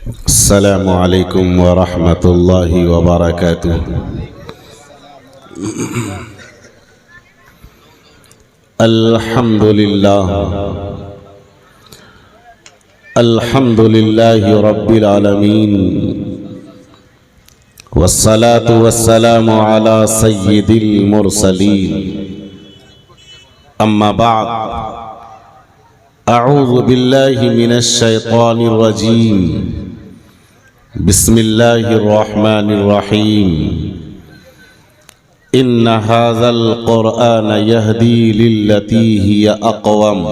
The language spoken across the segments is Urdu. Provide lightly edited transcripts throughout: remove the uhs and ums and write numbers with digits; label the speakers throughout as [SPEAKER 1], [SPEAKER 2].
[SPEAKER 1] السلام علیکم ورحمۃ اللہ وبرکاتہ۔ الحمد للہ رب العالمین، والصلاة والسلام علی سید المرسلین، اما بعد، اعوذ باللہ من الشیطان الرجیم، بسم اللہ الرحمن الرحیم۔ ان هذا القرآن يهدي للتي هي اقوم،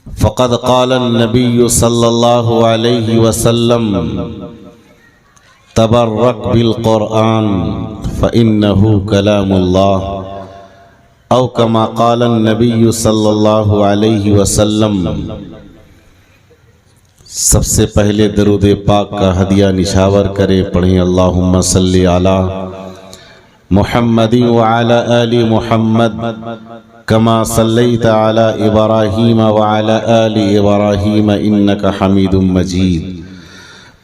[SPEAKER 1] فقد قال النبي صلى الله عليه وسلم: تبرك بالقرآن فإنه كلام الله، او كما قال النبي صلى الله عليه وسلم۔ سب سے پہلے درود پاک کا ہدیہ نشاور کرے، پڑھیں اللہم صلی علی محمد وعلی آل محمد کما صلیت علی ابراہیم وعلی آل ابراہیم انک حمید مجید۔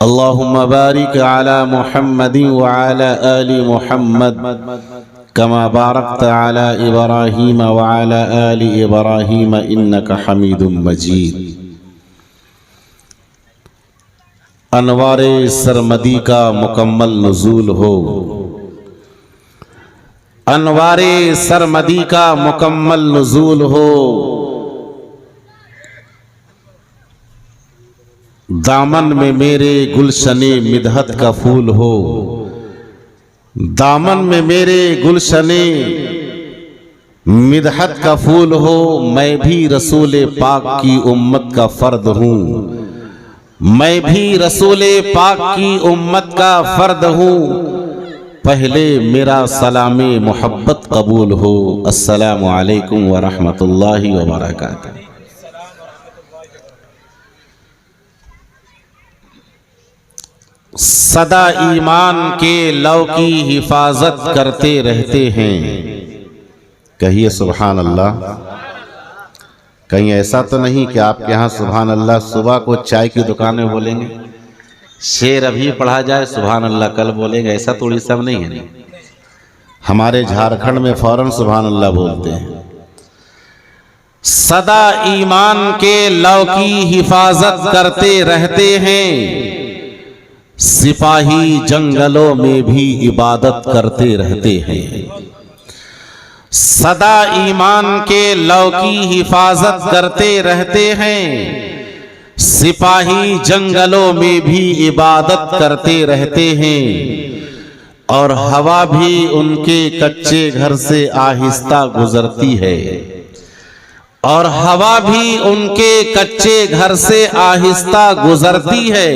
[SPEAKER 1] اللہم بارک علی محمد وعلی آل محمد کما بارکت علی ابراہیم وعلی آل ابراہیم انک حمید مجید۔ انوار سرمدی کا مکمل نزول ہو، انوار سرمدی کا مکمل نزول ہو، دامن میں میرے گلشن مدحت کا پھول ہو، دامن میں میرے گلشن مدحت کا پھول ہو۔ میں بھی رسول پاک کی امت کا فرد ہوں، میں بھی رسول پاک کی امت کا فرد ہوں۔ پہلے میرا سلام محبت قبول ہو۔ السلام علیکم ورحمۃ اللہ وبرکاتہ۔ سدا ایمان کے لو کی حفاظت کرتے رہتے ہیں۔ کہیے سبحان اللہ۔ کہیں ایسا تو نہیں کہ آپ کے ہاں سبحان اللہ صبح کو چائے کی دکان میں بولیں گے، شعر ابھی پڑھا جائے سبحان اللہ کل بولیں گے، ایسا تھوڑی سب نہیں ہے۔ ہمارے جھارکھنڈ میں فوراً سبحان اللہ بولتے ہیں۔ سدا ایمان کے لو کی حفاظت کرتے رہتے ہیں، سپاہی جنگلوں میں بھی عبادت کرتے رہتے ہیں۔ سدا ایمان کے لو کی حفاظت کرتے رہتے ہیں، سپاہی جنگلوں میں بھی عبادت کرتے رہتے ہیں، اور ہوا بھی ان کے کچے گھر سے آہستہ گزرتی ہے، اور ہوا بھی ان کے کچے گھر سے آہستہ گزرتی ہے۔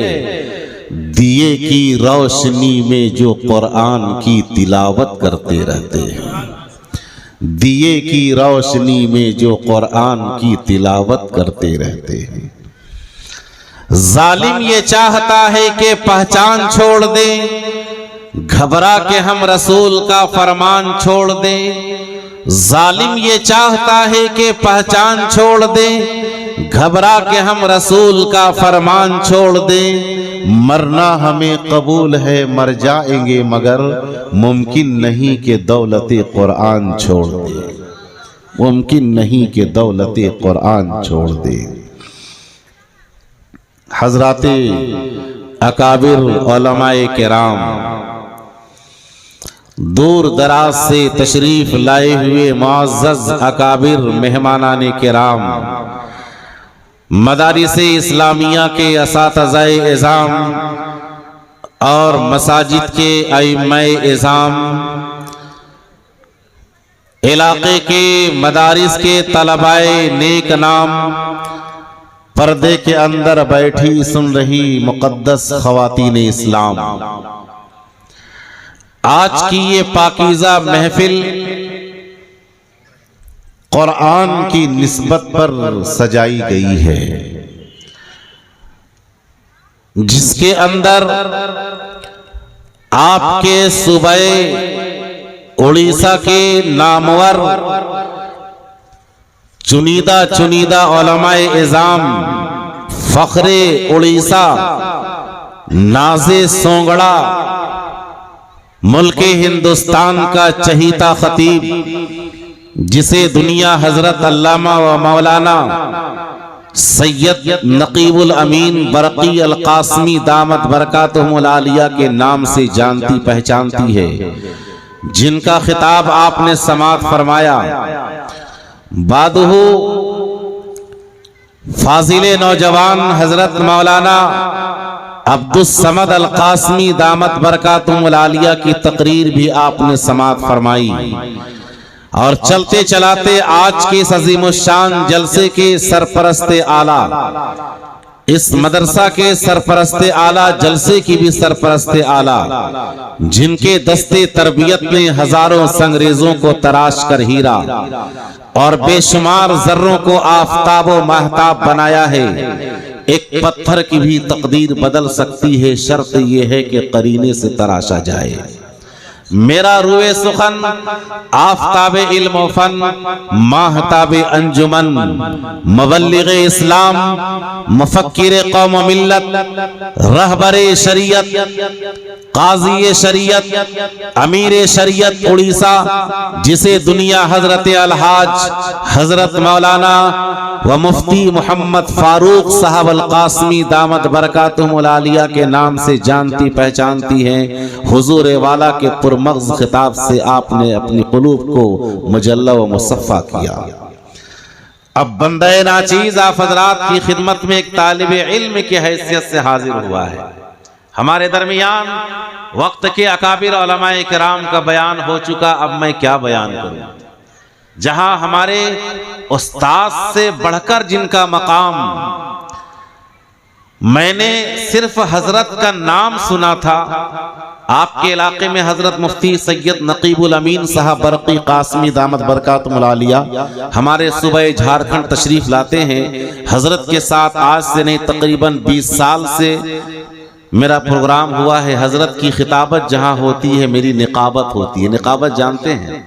[SPEAKER 1] دیے کی روشنی میں جو قرآن کی تلاوت کرتے رہتے ہیں، دیے کی روشنی میں جو قرآن کی تلاوت کرتے رہتے ہیں۔ ظالم یہ چاہتا ہے کہ پہچان چھوڑ دے، گھبرا کے ہم رسول کا فرمان چھوڑ دیں۔ ظالم یہ چاہتا ہے کہ پہچان چھوڑ دے، گھبرا کے ہم رسول کا فرمان چھوڑ دیں۔ مرنا ہمیں قبول ہے، مر جائیں گے، مگر ممکن نہیں کہ دولت قرآن چھوڑ دے، ممکن نہیں کہ دولت قرآن چھوڑ دے۔ حضرات اکابر علماء کرام، دور دراز سے تشریف لائے ہوئے معزز اکابر مہمانان کرام، مدارس اسلامیہ کے اساتذہ اعظام اور مساجد کے ائمہ اعظام، علاقے کے مدارس کے طلباء نیک نام، پردے کے اندر بیٹھی سن رہی مقدس خواتین اسلام، آج کی یہ پاکیزہ محفل قرآن کی نسبت پر سجائی گئی ہے، جس کے اندر آپ کے صوبہ اڑیسہ کے نامور چنیدہ علماء اعظام فخر اڑیسہ، ناز سونگڑا، ملک ہندوستان کا چہیتا خطیب، جسے دنیا حضرت علامہ و مولانا سید نقیب الامین برقی القاسمی دامت برکاتہم العالیہ کے نام سے جانتی پہچانتی ہے، جن کا خطاب آپ نے سماعت فرمایا، بعدہ فاضل نوجوان حضرت مولانا عبد الصمد القاسمی دامت برکاتہم العالیہ کی تقریر بھی آپ نے سماعت فرمائی، اور چلتے چلاتے آج کے اس عظیم الشان جلسے کے سرپرست اعلیٰ، اس مدرسہ کے سرپرست اعلیٰ، جلسے کی بھی سرپرست اعلیٰ، جن کے دستے تربیت نے ہزاروں سنگریزوں کو تراش کر ہیرا اور بے شمار ذروں کو آفتاب و مہتاب بنایا ہے، ایک پتھر کی بھی تقدیر بدل سکتی ہے، شرط یہ ہے کہ قرینے سے تراشا جائے۔ میرا روئے سخن آفتاب علم و فن، ماہتاب انجمن، مبلغ اسلام، مفکر قوم و ملت، رہبر شریعت، قاضی شریعت، امیر شریعت اڑیسہ، جسے دنیا حضرت الحاج حضرت مولانا و مفتی محمد فاروق صاحب القاسمی دامت برکاتہم العالیہ کے نام سے جانتی پہچانتی ہیں، حضور والا کے پرمغز خطاب سے آپ نے اپنی قلوب کو مجلہ و مصفہ کیا۔ اب بندہ ناچیز آپ حضرات کی خدمت میں ایک طالب علم کی حیثیت سے حاضر ہوا ہے۔ ہمارے درمیان وقت کے اکابر علماء کرام کا بیان ہو چکا، اب میں کیا بیان کروں؟ جہاں ہمارے استاد سے بڑھ کر جن کا مقام، میں نے صرف حضرت کا نام سنا تھا۔ آپ کے علاقے میں حضرت مفتی سید نقیب الامین صاحب برقی قاسمی دامت برکاتہم العالیہ ہمارے صوبہ جھارکھنڈ تشریف لاتے ہیں۔ حضرت کے ساتھ آج سے نہیں تقریباً 20 سال سے میرا پروگرام ہوا ہے۔ حضرت کی خطابت جہاں ہوتی ہے میری نقابت ہوتی ہے۔ نقابت جانتے ہیں؟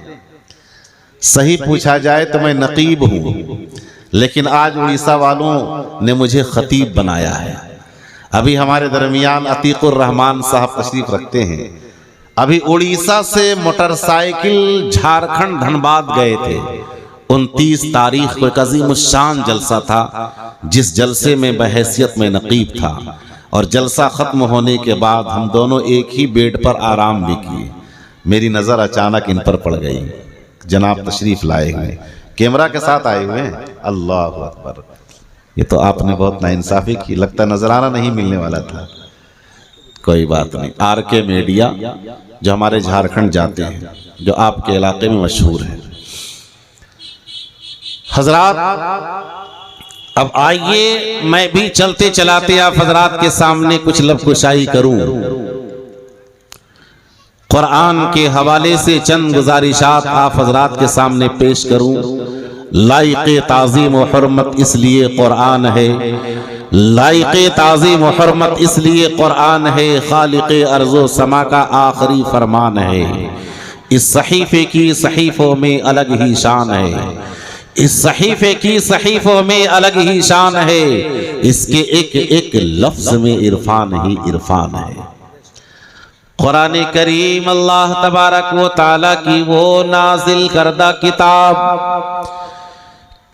[SPEAKER 1] صحیح پوچھا جائے تو میں نقیب ہوں، لیکن آج اڑیسہ والوں نے مجھے خطیب بنایا ہے۔ ابھی ہمارے درمیان عتیق الرحمان صاحب تشریف رکھتے ہیں، ابھی اڑیسہ سے موٹر سائیکل جھارکھنڈ دھنباد گئے تھے۔ 29 تاریخ کو ایک عظیم الشان جلسہ تھا، جس جلسے میں بحیثیت میں نقیب تھا، اور جلسہ ختم ہونے کے بعد ہم دونوں ایک ہی بیڈ پر آرام بھی کیے۔ میری نظر اچانک ان پر پڑ گئی، جناب تشریف لائے ہوئے کیمرہ کے ساتھ آئے ہوئے ہیں۔ اللہ اکبر، یہ تو آپ نے بہت ناانصافی کی، لگتا نظرانہ نہیں ملنے والا تھا۔ کوئی بات نہیں، آر کے میڈیا جو ہمارے جھارکھنڈ جاتے ہیں، جو آپ کے علاقے میں مشہور ہے۔ حضرات اب آئیے میں بھی چلتے چلاتے آپ حضرات کے سامنے کچھ لب کشائی کروں، قرآن کے حوالے سے چند گزارشات آپ حضرات کے سامنے پیش کروں۔ لائق تعظیم و حرمت اس لیے قرآن ہے، لائق تعظیم و حرمت اس لیے قرآن ہے، خالق ارض و سما کا آخری فرمان ہے۔ اس صحیفے کی صحیفوں میں الگ ہی شان ہے، اس صحیفے کی صحیفوں میں الگ ہی شان ہے، اس کے ایک ایک لفظ میں عرفان ہی عرفان ہے۔ قرآن کریم اللہ تبارک و تعالیٰ کی وہ نازل کردہ کتاب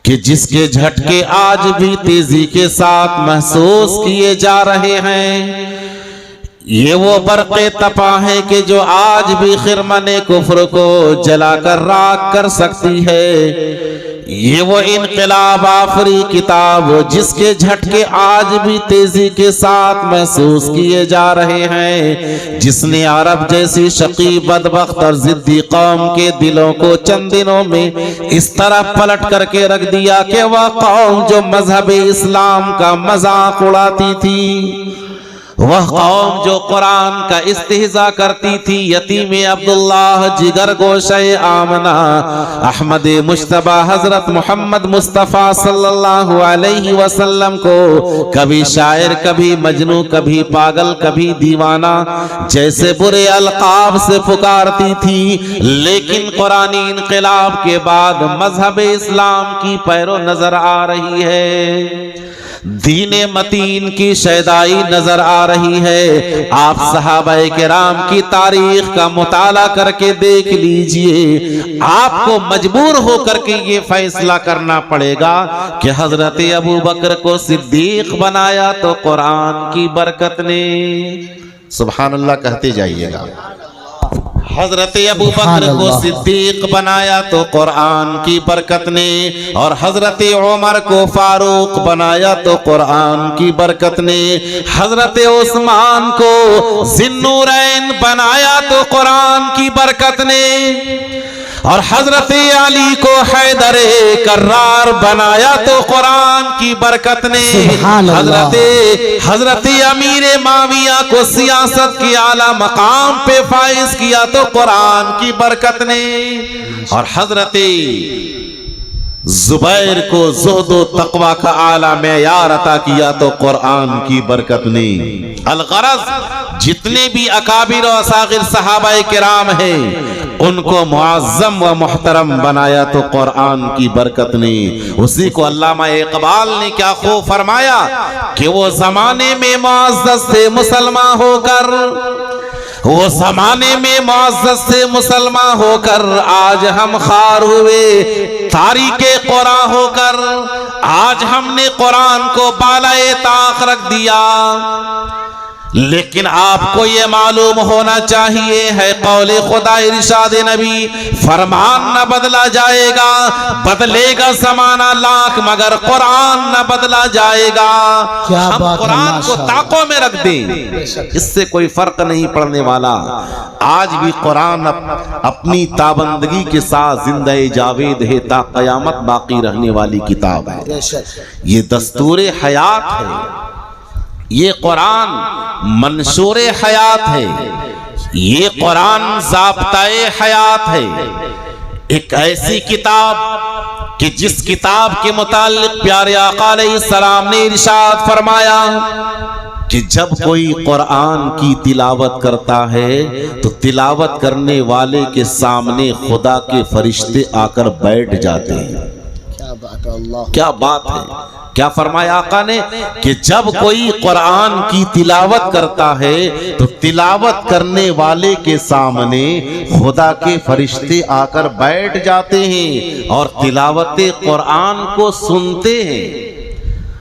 [SPEAKER 1] کہ جس کے جھٹکے آج بھی تیزی کے ساتھ محسوس کیے جا رہے ہیں، یہ وہ برق تپا ہے کہ جو آج بھی خرمن کفر کو جلا کر راکھ کر سکتی ہے، یہ وہ انقلاب آفری کتاب جس کے جھٹکے آج بھی تیزی کے ساتھ محسوس کیے جا رہے ہیں، جس نے عرب جیسی شقی بدبخت اور ضدی قوم کے دلوں کو چند دنوں میں اس طرح پلٹ کر کے رکھ دیا کہ وہ قوم جو مذہب اسلام کا مذاق اڑاتی تھی، وہ قوم جو قرآن کا استہزاء کرتی تھی، یتیم عبداللہ، جگر گوشہ آمنہ، احمد مجتبی حضرت محمد مصطفیٰ صلی اللہ علیہ وسلم کو کبھی شاعر، کبھی مجنوں، کبھی پاگل، کبھی دیوانہ جیسے برے القاب سے پکارتی تھی، لیکن قرآنی انقلاب کے بعد مذہب اسلام کی پیرو نظر آ رہی ہے، دین متین کی شیدائی نظر آ رہی ہے۔ آپ صحابہ کرام کی تاریخ کا مطالعہ کر کے دیکھ لیجئے، آپ کو مجبور ہو کر کے یہ فیصلہ کرنا پڑے گا کہ حضرت ابو بکر کو صدیق بنایا تو قرآن کی برکت نے، سبحان اللہ کہتے جائیے گا، حضرت ابو بکر کو صدیق بنایا تو قرآن کی برکت نے، اور حضرت عمر کو فاروق بنایا تو قرآن کی برکت نے، حضرت عثمان کو ذی النورین بنایا تو قرآن کی برکت نے، اور حضرت علی کو حیدر کرار بنایا تو قرآن کی برکت نے، حضرت امیر معاویہ کو سیاست کی اعلیٰ مقام پہ فائز کیا تو قرآن کی برکت نے، اور حضرت زبیر کو زہد و تقوی کا اعلیٰ معیار عطا کیا تو قرآن کی برکت نے۔ الغرض جتنے بھی اکابر و اصاغر صحابہ کرام ہیں ان کو معظم و محترم بنایا تو قرآن کی برکت نے۔ اسی کو علامہ اقبال نے کیا خوب فرمایا کہ وہ زمانے میں معزز سے مسلمان ہو کر، وہ زمانے میں معزز سے مسلمان ہو کر آج ہم خار ہوئے، تاریک قرآن ہو کر آج ہم نے قرآن کو بالائے طاق رکھ دیا۔ لیکن آپ کو یہ معلوم ہونا چاہیے ہے قول خدا، ارشاد نبی، فرمان نہ بدلا جائے گا، بدلے گا زمانہ لاکھ مگر قرآن نہ بدلا جائے گا۔ ہم قرآن کو طاقوں میں رکھ دیں، اس سے کوئی فرق نہیں پڑنے والا۔ آج بھی قرآن اپنی تابندگی کے ساتھ زندہ جاوید ہے، تا قیامت باقی رہنے والی کتاب ہے۔ یہ دستور حیات ہے، یہ قرآن منشور حیات ہے، یہ قرآن ضابطۂ حیات ہے۔ ایک ایسی کتاب کہ جس کتاب کے متعلق پیارے آقا علیہ السلام نے ارشاد فرمایا کہ جب کوئی قرآن کی تلاوت کرتا ہے تو تلاوت کرنے والے کے سامنے خدا کے فرشتے آ کر بیٹھ جاتے ہیں۔ کیا بات ہے! کیا فرمایا آقا نے کہ جب کوئی قرآن کی تلاوت کرتا ہے تو تلاوت کرنے والے کے سامنے خدا کے فرشتے آ کر بیٹھ جاتے ہیں اور تلاوت قرآن کو سنتے ہیں۔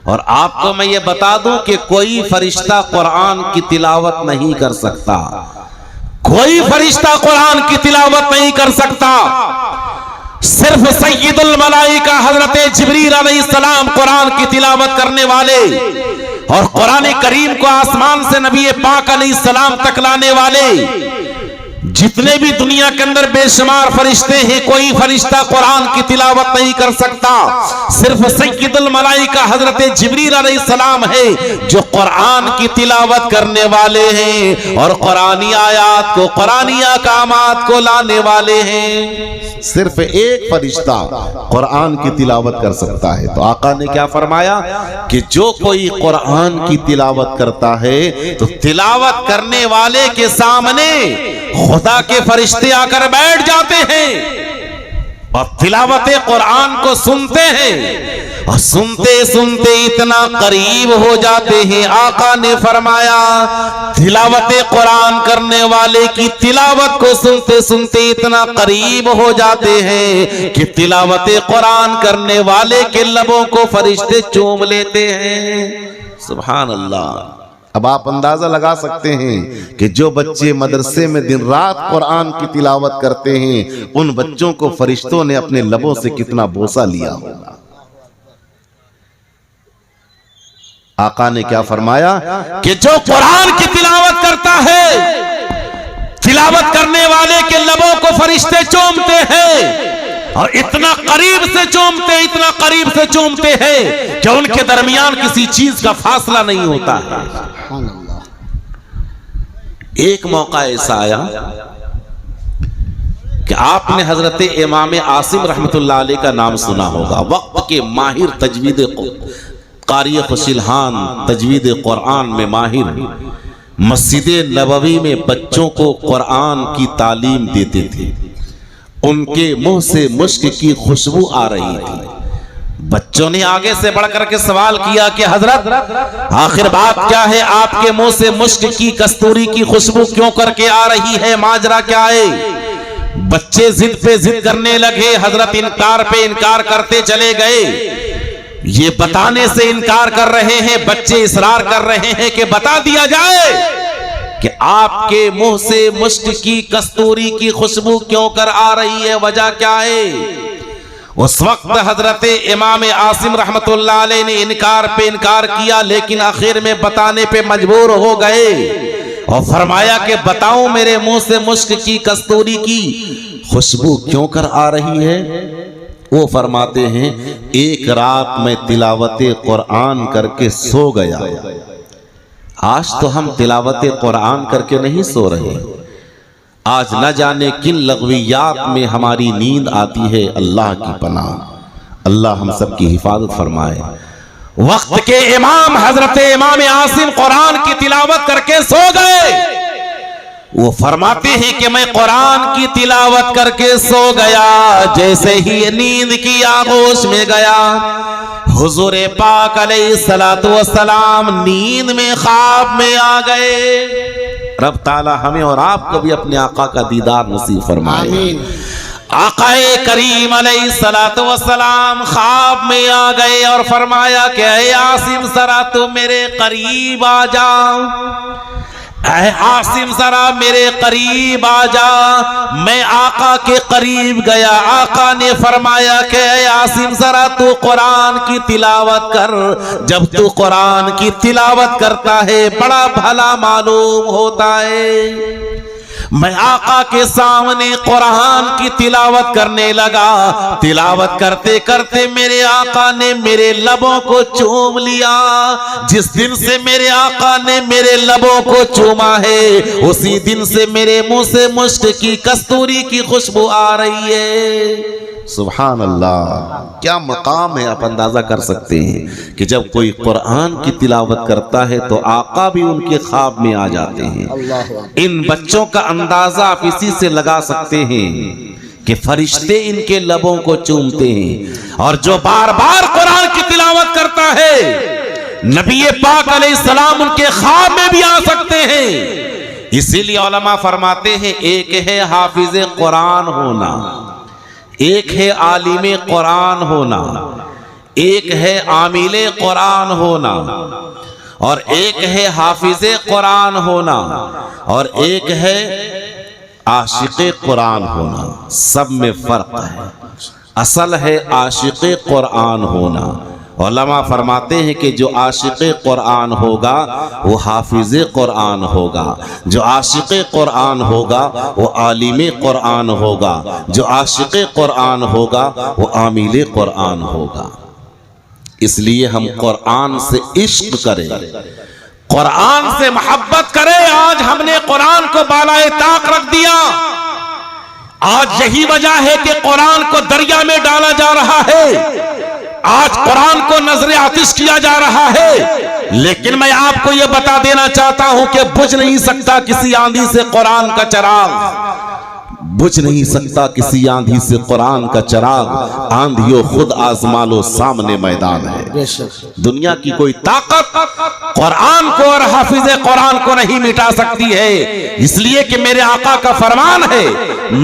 [SPEAKER 1] اور آپ کو میں یہ بتا دوں کہ کوئی فرشتہ قرآن کی تلاوت نہیں کر سکتا، کوئی فرشتہ قرآن کی تلاوت نہیں کر سکتا، صرف سید الملائکہ حضرت جبریل علیہ السلام قرآن کی تلاوت کرنے والے، اور قرآن کریم کو آسمان سے نبی پاک علیہ السلام تک لانے والے جتنے بھی دنیا کے اندر بے شمار فرشتے ہیں، کوئی فرشتہ قرآن کی تلاوت نہیں کر سکتا، صرف سید الملائکہ حضرت جبریل علیہ السلام ہے جو قرآن کی تلاوت کرنے والے ہیں اور قرآنی آیات کو، قرآنی احکامات کو لانے والے ہیں۔ صرف ایک فرشتہ قرآن کی تلاوت کر سکتا ہے۔ تو آقا نے کیا فرمایا کہ جو کوئی قرآن کی تلاوت کرتا ہے تو تلاوت کرنے والے کے سامنے خدا کے فرشتے آ کر بیٹھ جاتے ہیں اور تلاوت قرآن کو سنتے ہیں، اور سنتے سنتے اتنا قریب ہو جاتے ہیں۔ آقا نے فرمایا تلاوت قرآن کرنے والے کی تلاوت کو سنتے سنتے اتنا قریب ہو جاتے ہیں کہ تلاوت قرآن کرنے والے کے لبوں کو فرشتے چوم لیتے ہیں۔ سبحان اللہ! اب آپ اندازہ لگا سکتے ہیں کہ جو بچے مدرسے میں دن رات قرآن کی تلاوت کرتے ہیں ان بچوں کو فرشتوں نے اپنے لبوں سے کتنا بوسہ لیا ہوگا۔ آقا نے کیا فرمایا کہ جو قرآن کی تلاوت کرتا ہے تلاوت کرنے والے کے لبوں کو فرشتے چومتے ہیں، اور اتنا قریب سے چومتے، اتنا قریب سے چومتے ہیں کہ ان کے درمیان کسی چیز کا فاصلہ نہیں ہوتا ہے۔ ایک موقع ایسا آیا کہ آپ نے حضرت امام عاصم رحمت اللہ علیہ کا نام سنا ہوگا، وقت کے ماہر تجوید قاری خوش الحان، تجوید قرآن میں ماہر، مسجد نبوی میں بچوں کو قرآن کی تعلیم دیتے تھے، ان کے منہ سے مشک کی خوشبو آ رہی تھی۔ بچوں نے آگے سے بڑھ کر کے سوال کیا کہ حضرت آخر بات کیا ہے، آپ کے منہ سے مشک کی کستوری کی خوشبو کیوں کر کے آ رہی ہے، ماجرا کیا ہے؟ بچے ضد پہ ضد کرنے لگے، حضرت انکار پہ انکار کرتے چلے گئے، یہ بتانے سے انکار کر رہے ہیں، بچے اصرار کر رہے ہیں کہ بتا دیا جائے کہ آپ کے منہ سے مشک کی کستوری کی خوشبو کیوں کر آ رہی ہے، وجہ کیا ہے؟ اس وقت حضرت امام عاصم رحمت اللہ علیہ نے انکار پہ انکار کیا، لیکن آخر میں بتانے پہ مجبور ہو گئے اور فرمایا کہ بتاؤں میرے منہ سے مشک کی کستوری کی خوشبو کیوں کر آ رہی ہے؟ وہ فرماتے ہیں ایک رات میں تلاوت قرآن کر کے سو گیا۔ آج تو ہم تلاوت قرآن کر کے نہیں سو رہے، آج نہ جانے کن لغویات میں ہماری نیند آتی ہے، اللہ کی پناہ، اللہ ہم سب کی حفاظت فرمائے۔ وقت کے امام حضرت امام عاصم قرآن کی تلاوت کر کے سو گئے، وہ فرماتے ہیں کہ میں قرآن کی تلاوت کر کے سو گیا، جیسے ہی نیند کی آغوش میں گیا، حضور پاک علیہ السلام نیند میں خواب میں آ گئے۔ رب تعالی ہمیں اور آپ کو بھی اپنے آقا کا دیدار نصیب فرمائے۔ آمین۔ آقا کریم علیہ السلام خواب میں آ گئے اور فرمایا کہ اے عاصم ذرا تو میرے قریب آ جا، اے عاصم ذرا میرے قریب آ جا۔ میں آقا کے قریب گیا، آقا نے فرمایا کہ اے عاصم ذرا تو قرآن کی تلاوت کر، جب تو قرآن کی تلاوت کرتا ہے بڑا بھلا معلوم ہوتا ہے۔ میں آقا کے سامنے قرآن کی تلاوت کرنے لگا، تلاوت کرتے کرتے میرے آقا نے میرے لبوں کو چوم لیا۔ جس دن سے میرے آقا نے میرے لبوں کو چوما ہے، اسی دن سے میرے منہ سے مشک کی کستوری کی خوشبو آ رہی ہے۔ سبحان اللہ، کیا مقام ہے، آپ اندازہ کر سکتے ہیں کہ جب کوئی قرآن کی تلاوت کرتا ہے تو آقا بھی ان کے خواب میں آ جاتے ہیں۔ ان بچوں کا اندازہ آپ اسی سے لگا سکتے ہیں کہ فرشتے ان کے لبوں کو چومتے ہیں، اور جو بار بار قرآن کی تلاوت کرتا ہے نبی پاک علیہ السلام ان کے خواب میں بھی آ سکتے ہیں۔ اسی لیے علماء فرماتے ہیں ایک ہے حافظ قرآن ہونا، ایک ہے عالم قرآن ہونا، ایک ہے عامل قرآن ہونا، اور ایک ہے حافظ قرآن ہونا، اور ایک ہے عاشق قرآن ہونا۔ سب میں فرق ہے، اصل ہے عاشق قرآن ہونا۔ علماء فرماتے ہیں کہ جو عاشق قرآن ہوگا وہ حافظ قرآن ہوگا، جو عاشق قرآن ہوگا وہ عالم قرآن ہوگا، جو عاشق قرآن ہوگا وہ عامل قرآن ہوگا۔ اس لیے ہم قرآن سے عشق کریں، قرآن سے محبت کریں۔ آج ہم نے قرآن کو بالائے طاق رکھ دیا، آج یہی وجہ ہے کہ قرآن کو دریا میں ڈالا جا رہا ہے، آج قرآن کو نظر آتش کیا جا رہا ہے۔ لیکن میں آپ کو یہ بتا دینا چاہتا ہوں کہ بجھ نہیں سکتا کسی آندھی سے قرآن کا چراغ، بجھ نہیں سکتا کسی آندھی سے قرآن کا چراغ۔ آندھیوں خود آزما لو، سامنے میدان ہے۔ دنیا کی کوئی طاقت قرآن کو اور حافظ قرآن کو نہیں مٹا سکتی ہے، اس لیے کہ میرے آقا کا فرمان ہے،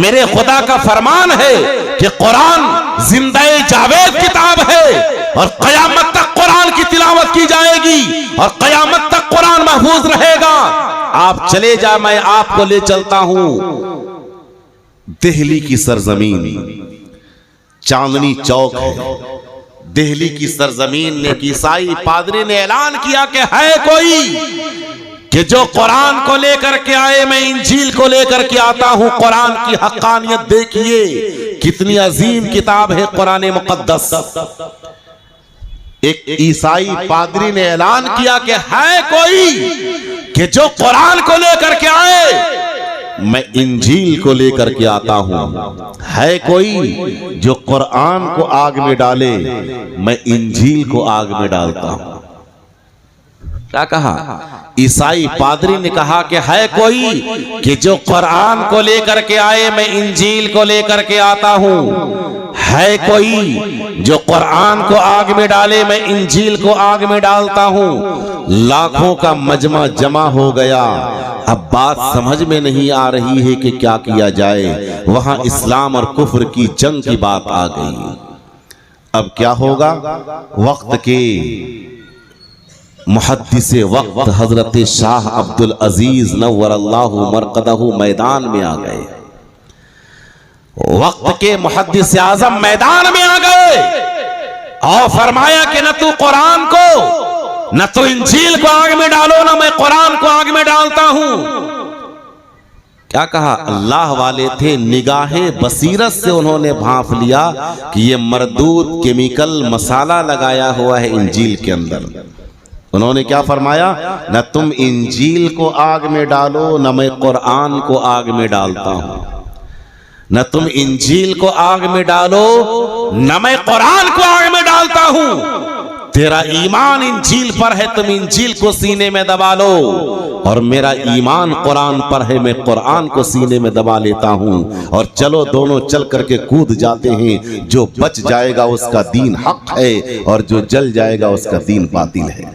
[SPEAKER 1] میرے خدا کا فرمان ہے کہ قرآن زندہ جاوید کتاب ہے، اور قیامت تک قرآن کی تلاوت کی جائے گی، اور قیامت تک قرآن محفوظ رہے گا۔ آپ چلے جا، میں آپ کو لے چلتا ہوں دہلی کی سرزمین، چاندنی چوک ہے دہلی کی سرزمین نے، کہ عیسائی پادری نے اعلان کیا کہ ہے کوئی کہ جو قرآن کو لے کر کے آئے، میں انجیل کو لے کر کے آتا ہوں۔ قرآن کی حقانیت دیکھیے، کتنی عظیم کتاب ہے قرآن مقدس۔ ایک عیسائی پادری نے اعلان کیا کہ ہے کوئی کہ جو قرآن کو لے کر کے آئے میں انجیل کو لے کر کے آتا ہوں، ہے کوئی جو قرآن کو آگ میں ڈالے میں انجیل کو آگ میں ڈالتا ہوں۔ کیا کہا؟ عیسائی پادری نے کہا کہ ہے کوئی کہ جو قرآن کو لے کر کے آئے میں انجیل کو لے کر کے آتا ہوں، ہے کوئی جو قرآن کو آگ میں ڈالے میں انجیل کو آگ میں ڈالتا ہوں۔ لاکھوں کا مجمع جمع ہو گیا، اب بات سمجھ میں نہیں آ رہی ہے کہ کیا کیا جائے، وہاں اسلام اور کفر کی جنگ کی بات آ گئی۔ اب کیا ہوگا؟ وقت کے محدث وقت حضرت شاہ عبدالعزیز نور اللہ مرقدہ میدان میں آ گئے، وقت کے محدث اعظم میدان میں آ گئے اور فرمایا کہ نہ تو قرآن کو نہ تو انجیل کو آگ میں ڈالو، نہ میں قرآن کو آگ میں ڈالتا ہوں۔ کیا کہا؟ اللہ والے تھے، نگاہ بصیرت سے انہوں نے بھانپ لیا کہ یہ مردود کیمیکل مسالہ لگایا ہوا ہے انجیل کے اندر۔ انہوں نے کیا فرمایا؟ نہ تم انجیل کو آگ میں ڈالو نہ میں قرآن کو آگ میں ڈالتا ہوں، نہ تم انجیل کو آگ میں ڈالو نہ میں قرآن کو آگ میں ڈالتا ہوں۔ تیرا ایمان انجیل پر ہے، تم انجیل کو سینے میں دبا لو، اور میرا ایمان قرآن پر ہے، میں قرآن کو سینے میں دبا لیتا ہوں، اور چلو دونوں چل کر کے کود جاتے ہیں۔ جو بچ جائے گا اس کا دین حق ہے، اور جو جل جائے گا اس کا دین باطل ہے۔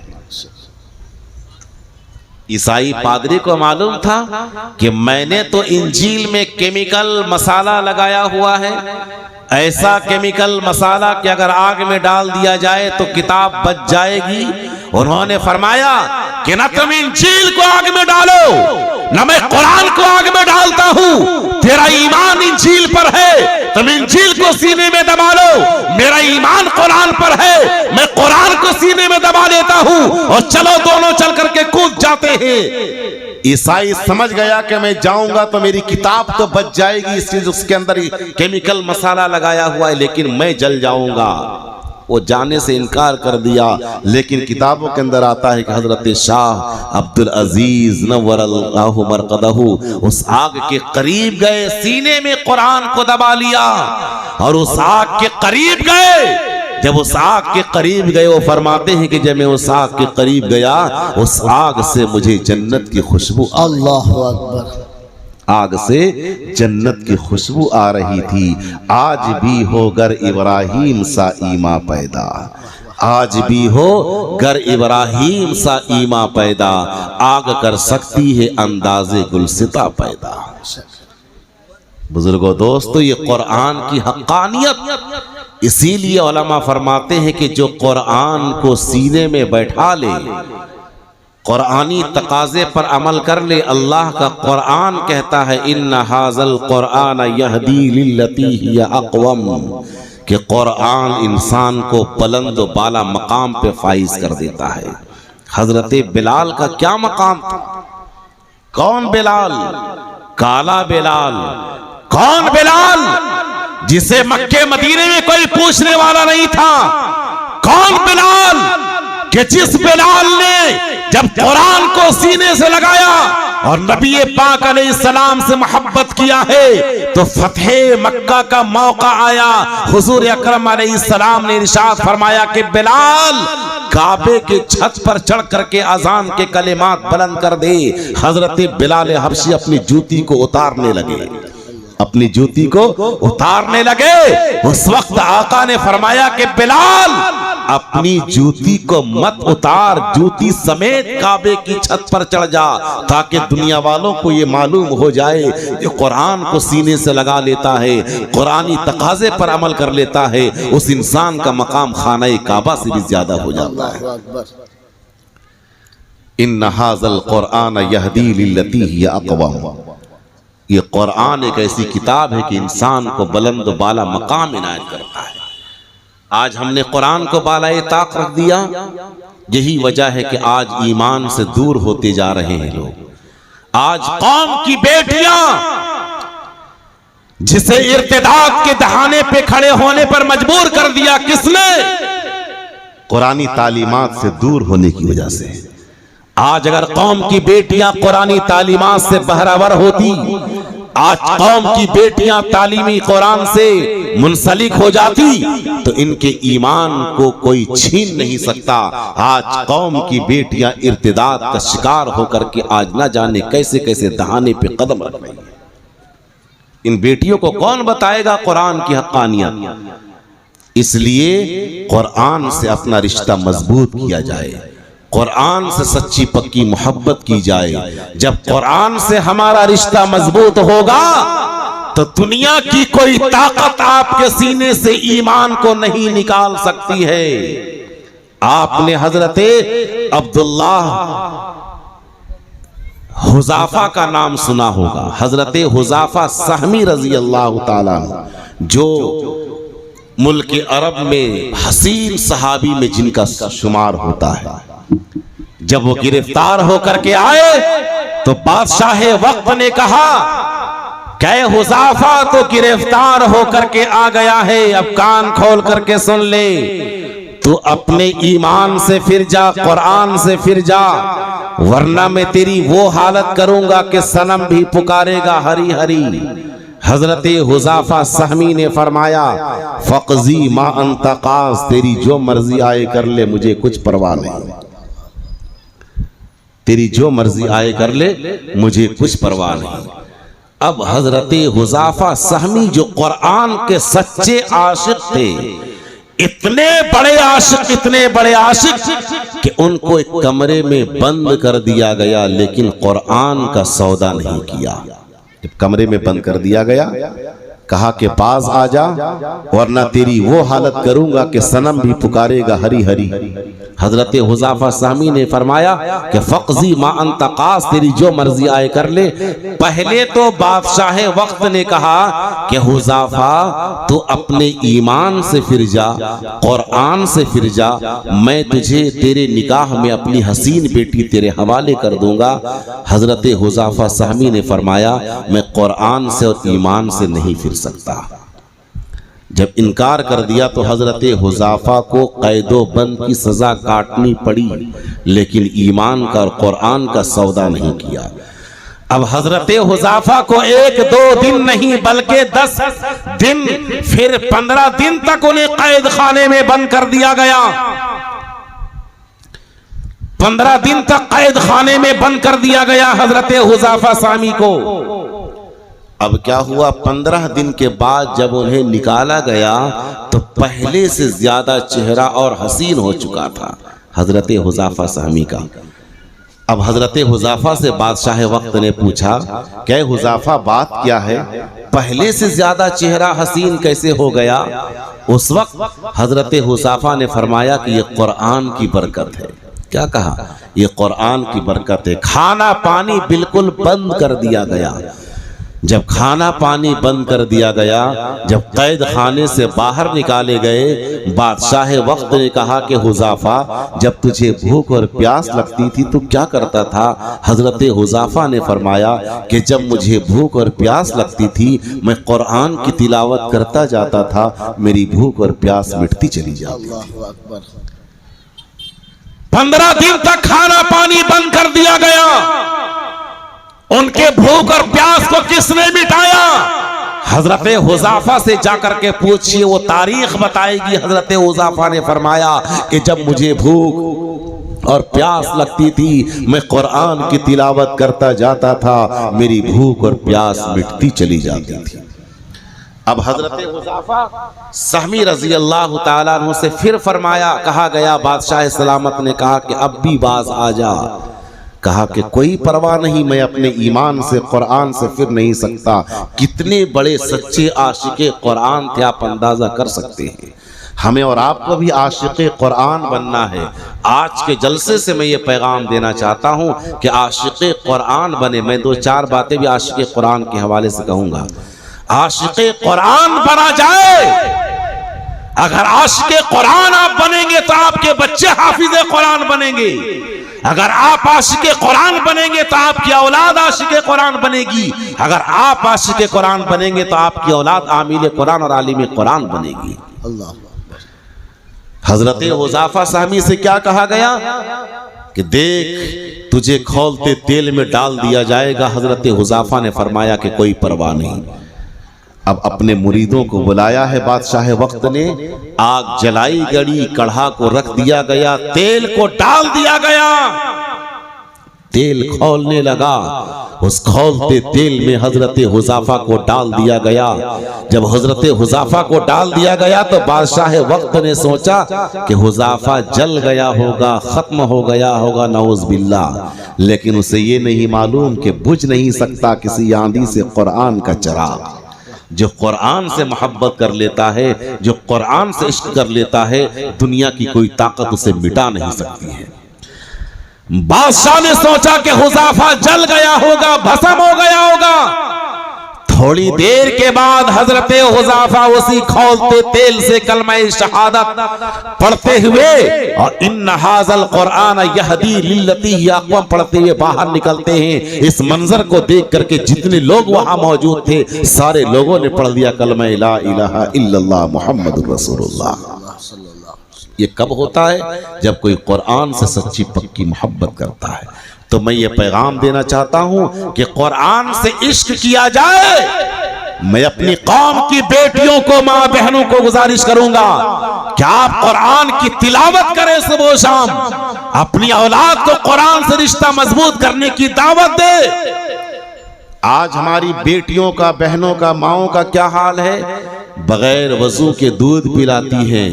[SPEAKER 1] عیسائی پادری کو معلوم تھا کہ میں نے تو انجیل میں کیمیکل مسالہ لگایا ہوا ہے، ایسا کیمیکل مسالہ کہ اگر آگ میں ڈال دیا جائے تو کتاب بچ جائے گی۔ انہوں نے فرمایا کہ نہ تم انجیل کو آگ میں ڈالو نہ میں قرآن کو آگ میں ڈالتا ہوں، تیرا ایمان انجیل پر ہے، تم انجیل کو سینے میں دبا لو، میرا ایمان قرآن پر ہے، میں قرآن کو سینے میں دبا لیتا ہوں، اور چلو دونوں چل کر کے کود جاتے ہیں۔ عیسائی سمجھ گیا کہ میں جاؤں گا تو میری کتاب تو بچ جائے گی، اس لیے اس کے اندر کیمیکل مسالہ لگایا ہوا ہے، لیکن میں جل جاؤں گا۔ وہ جانے سے انکار کر دیا، لیکن کتابوں کے اندر آتا ہے کہ حضرت شاہ عبدالعزیز نور اللہ مرقدہ اس آگ کے قریب گئے، سینے میں قرآن کو دبا لیا اور اس آگ کے قریب گئے۔ جب اس آگ کے قریب گئے، وہ فرماتے ہیں کہ جب میں اس آگ کے قریب گیا اس آگ سے مجھے جنت کی خوشبو، اللہ اکبر، آگ سے جنت کی خوشبو آ رہی تھی۔ آج بھی ہو گر ابراہیم سا ایما پیدا، آج بھی ہو گر ابراہیم سا ایما پیدا، آگ کر سکتی ہے انداز گلستہ پیدا۔ بزرگوں دوستو، یہ قرآن کی حقانیت، اسی لیے علماء فرماتے ہیں کہ جو قرآن کو سینے میں بیٹھا لے، قرآنی تقاضے پر عمل کر لے، اللہ کا قرآن کہتا ہے ان ھذا القرآن یہدی للتی ہی اقوم، کہ قرآن انسان کو بلند و بالا مقام پہ فائز کر دیتا ہے۔ حضرت بلال کا کیا مقام تھا؟ کون بلال؟ کالا بلال۔ کون بلال؟ جسے مکے مدینے میں کوئی پوچھنے والا نہیں تھا۔ کون بلال؟ کہ جس بلال نے جب قرآن کو سینے سے لگایا اور نبی پاک علیہ السلام سے محبت کیا ہے تو فتح مکہ کا موقع آیا، حضور اکرم علیہ السلام نے ارشاد فرمایا کہ بلال کعبے کے چھت پر چڑھ کر کے اذان کے کلمات بلند کر دے۔ حضرت بلال حبشی اپنی جوتی کو اتارنے لگے، اپنی جوتی کو اتارنے لگے۔ اس وقت آقا نے فرمایا کہ بلال اپنی جوتی کو مت اتار، جوتی سمیت کعبے کی چھت پر چڑھ جا، تاکہ دنیا والوں کو یہ معلوم ہو جائے کہ قرآن کو سینے سے لگا لیتا ہے، قرآنی تقاضے پر عمل کر لیتا ہے، اس انسان کا مقام خانہ کعبہ سے بھی زیادہ ہو جاتا ہے۔ ان ھذا القرآن یہدی للتی ہی اقوم، یہ قرآن ایک ایسی کتاب ہے کہ انسان کو بلند و بالا مقام عنایت کرتا ہے۔ آج ہم نے قرآن کو بالائے طاق رکھ دیا، یہی وجہ ہے کہ آج ایمان سے دور ہوتے جا رہے ہیں لوگ۔ آج قوم کی بیٹیاں جسے ارتداد کے دہانے پہ کھڑے ہونے پر مجبور کر دیا، کس نے؟ قرآنی تعلیمات سے دور ہونے کی وجہ سے۔
[SPEAKER 2] آج اگر قوم کی بیٹیاں قرآنی تعلیمات سے بہرہور ہوتی، آج قوم کی بیٹیاں تعلیمی قرآن سے منسلک ہو جاتی تو ان کے ایمان کو کوئی چھین نہیں سکتا۔ آج قوم کی بیٹیاں ارتداد کا شکار ہو کر کے آج نہ جانے کیسے کیسے دہانے پہ قدم رکھ رہی ہیں۔ ان بیٹیوں کو کون بتائے گا قرآن کی حقانیت؟ اس لیے قرآن سے اپنا رشتہ مضبوط کیا جائے، قرآن سے سچی پکی محبت کی جائے۔ جب قرآن سے ہمارا رشتہ مضبوط ہوگا تو دنیا کی کوئی طاقت آپ کے سینے سے ایمان کو نہیں نکال سکتی ہے۔ آپ نے حضرت عبداللہ حذافہ کا نام سنا ہوگا، حضرت حذافہ سہمی رضی اللہ تعالیٰ جو ملک عرب میں حسین صحابی میں جن کا شمار ہوتا ہے، جب وہ گرفتار ہو کر کے آئے تو بادشاہ وقت نے کہا کہ حذافہ تو گرفتار ہو کر کے آ گیا ہے، اب کان کھول کر کے سن لے، تو اپنے ایمان سے پھر جا، قرآن سے پھر جا، ورنہ میں تیری وہ حالت کروں گا کہ صنم بھی پکارے گا ہری ہری۔ حضرت حذافہ سہمی نے فرمایا فقضی ما انت قاض، تیری جو مرضی آئے کر لے، مجھے کچھ پرواہ نہیں، تیری جو مرضی آئے کر لے، مجھے کچھ پرواہ نہیں۔ اب حضرت حذافہ سہمی جو قرآن کے سچے عاشق تھے، اتنے بڑے عاشق کہ ان کو ایک کمرے میں بند کر دیا گیا، لیکن قرآن کا سودا نہیں کیا۔ جب کمرے میں بند کر دیا گیا، کہا کہ باز آ جا ورنہ تیری وہ حالت کروں گا کہ صنم بھی پکارے گا ہری ہری۔ حضرت حذافہ سہمی نے فرمایا کہ فقضی ما انت قاض، تیری جو مرضی آئے کر لے۔ پہلے تو بادشاہ وقت نے کہا کہ حذافہ تو اپنے ایمان سے پھر جا، قرآن سے پھر جا، میں تجھے تیرے نکاح میں اپنی حسین بیٹی تیرے حوالے کر دوں گا۔ حضرت حذافہ سہمی نے فرمایا میں قرآن سے اور ایمان سے نہیں پھر سکتا۔ جب انکار کر دیا تو حضرت حذافہ کو قید و بند کی سزا کاٹنی پڑی، لیکن ایمان کا اور قرآن کا سودا نہیں کیا۔ اب حضرت حذافہ کو 1-2 دن نہیں بلکہ 10 دن پھر 15 دن تک انہیں قید خانے میں بند کر دیا گیا۔ 15 دن تک قید خانے میں بند کر دیا گیا حضرت حذافہ سہمی کو۔ اب کیا ہوا، 15 دن کے بعد جب انہیں نکالا گیا تو پہلے سے زیادہ چہرہ اور حسین ہو چکا تھا حضرت حذافہ سہمی کا۔ اب حضرت حذافہ سے بادشاہ وقت نے پوچھا کہ حذافہ بات کیا ہے، پہلے سے زیادہ چہرہ حسین کیسے ہو گیا؟ اس وقت حضرت حذافہ نے فرمایا کہ یہ قرآن کی برکت ہے۔ کیا کہا؟ یہ قرآن کی برکت ہے۔ کھانا پانی بالکل بند کر دیا گیا۔ جب کھانا پانی بند کر دیا گیا، جب قید خانے سے باہر نکالے گئے، بادشاہ وقت نے کہا کہ حذافہ جب تجھے بھوک اور پیاس لگتی تھی تو کیا کرتا تھا؟ حضرت حذافہ نے فرمایا کہ جب مجھے بھوک اور پیاس لگتی تھی میں قرآن کی تلاوت کرتا جاتا تھا، میری بھوک اور پیاس مٹتی چلی جاتی تھی۔ 15 دن تک کھانا پانی بند کر دیا گیا۔ ان کے بھوک اور پیاس کو کس نے مٹایا؟ حضرت حذافہ سے جا کر کے پوچھئے، وہ تاریخ بتائے گی۔ حضرت حذافہ نے فرمایا کہ جب مجھے بھوک اور پیاس لگتی تھی میں قرآن کی تلاوت کرتا جاتا تھا، میری بھوک اور پیاس مٹتی چلی جاتی تھی۔ اب حضرت حذافہ سہمی رضی اللہ تعالیٰ عنہ سے پھر فرمایا، کہا گیا بادشاہ سلامت نے کہا کہ اب بھی باز آ جا۔ کہا کہ کوئی پرواہ نہیں، میں اپنے ایمان سے قرآن سے پھر نہیں سکتا۔ کتنے بڑے سچے عاشق قرآن تھے، آپ اندازہ کر سکتے ہیں۔ ہمیں اور آپ کو بھی عاشق قرآن بننا ہے۔ آج کے جلسے سے میں یہ پیغام دینا چاہتا ہوں کہ عاشق قرآن بنے۔ میں 2-4 باتیں بھی عاشق قرآن کے حوالے سے کہوں گا۔ عاشق قرآن بنا جائے، اگر عاشق قرآن آپ بنیں گے تو آپ کے بچے حافظ قرآن بنیں گے۔ اگر آپ عاشق قرآن بنیں گے تو آپ کی اولاد عاشق قرآن بنے گی۔ اگر آپ عاشق قرآن بنیں گے تو آپ کی اولاد عامل قرآن اور عالم قرآن بنے گی۔ حضرت حذیفہ سہمی سے کیا کہا گیا کہ دیکھ تجھے کھولتے تیل میں ڈال دیا جائے گا. حضرت حذیفہ نے فرمایا کہ کوئی پرواہ نہیں. اب اپنے مریدوں کو بلایا ہے بادشاہ وقت نے, آگ جلائی گئی, کڑھا کو رکھ دیا گیا, تیل کو ڈال دیا گیا, تیل کھولنے لگا. اس کھولتے تیل میں حضرت حذیفہ کو ڈال دیا گیا. جب حضرت حذیفہ کو ڈال دیا گیا تو بادشاہ وقت نے سوچا کہ حذیفہ جل گیا ہوگا, ختم ہو گیا ہوگا, نعوذ باللہ. لیکن اسے یہ نہیں معلوم کہ بجھ نہیں سکتا کسی آندھی سے قرآن کا چراغ. جو قرآن سے محبت کر لیتا ہے, جو قرآن سے عشق کر لیتا ہے, دنیا کی کوئی طاقت اسے مٹا نہیں سکتی ہے. بادشاہ نے سوچا کہ حذیفہ جل گیا ہوگا, بھسم ہو گیا ہوگا. تھوڑی دیر کے بعد حضرت حذیفہ اسی کھولتے تیل سے کلمہ شہادت پڑھتے ہوئے اور ان ھذا القرآن یہدی للتی ہی اقوم پڑھتے ہوئے باہر نکلتے ہیں. اس منظر کو دیکھ کر کے جتنے لوگ وہاں موجود تھے سارے لوگوں نے پڑھ دیا کلمہ لا الہ الا اللہ محمد رسول اللہ. یہ کب ہوتا ہے؟ جب کوئی قرآن سے سچی پکی محبت کرتا ہے. تو میں یہ پیغام دینا چاہتا ہوں کہ قرآن سے عشق کیا جائے. میں اپنی قوم کی بیٹیوں کو, ماں بہنوں کو گزارش کروں گا کہ آپ قرآن کی تلاوت کریں صبح و شام. اپنی اولاد کو قرآن سے رشتہ مضبوط کرنے کی دعوت دے. آج ہماری بیٹیوں کا, بہنوں کا, ماؤں کا کیا حال ہے؟ بغیر وضو کے دودھ پلاتی ہیں,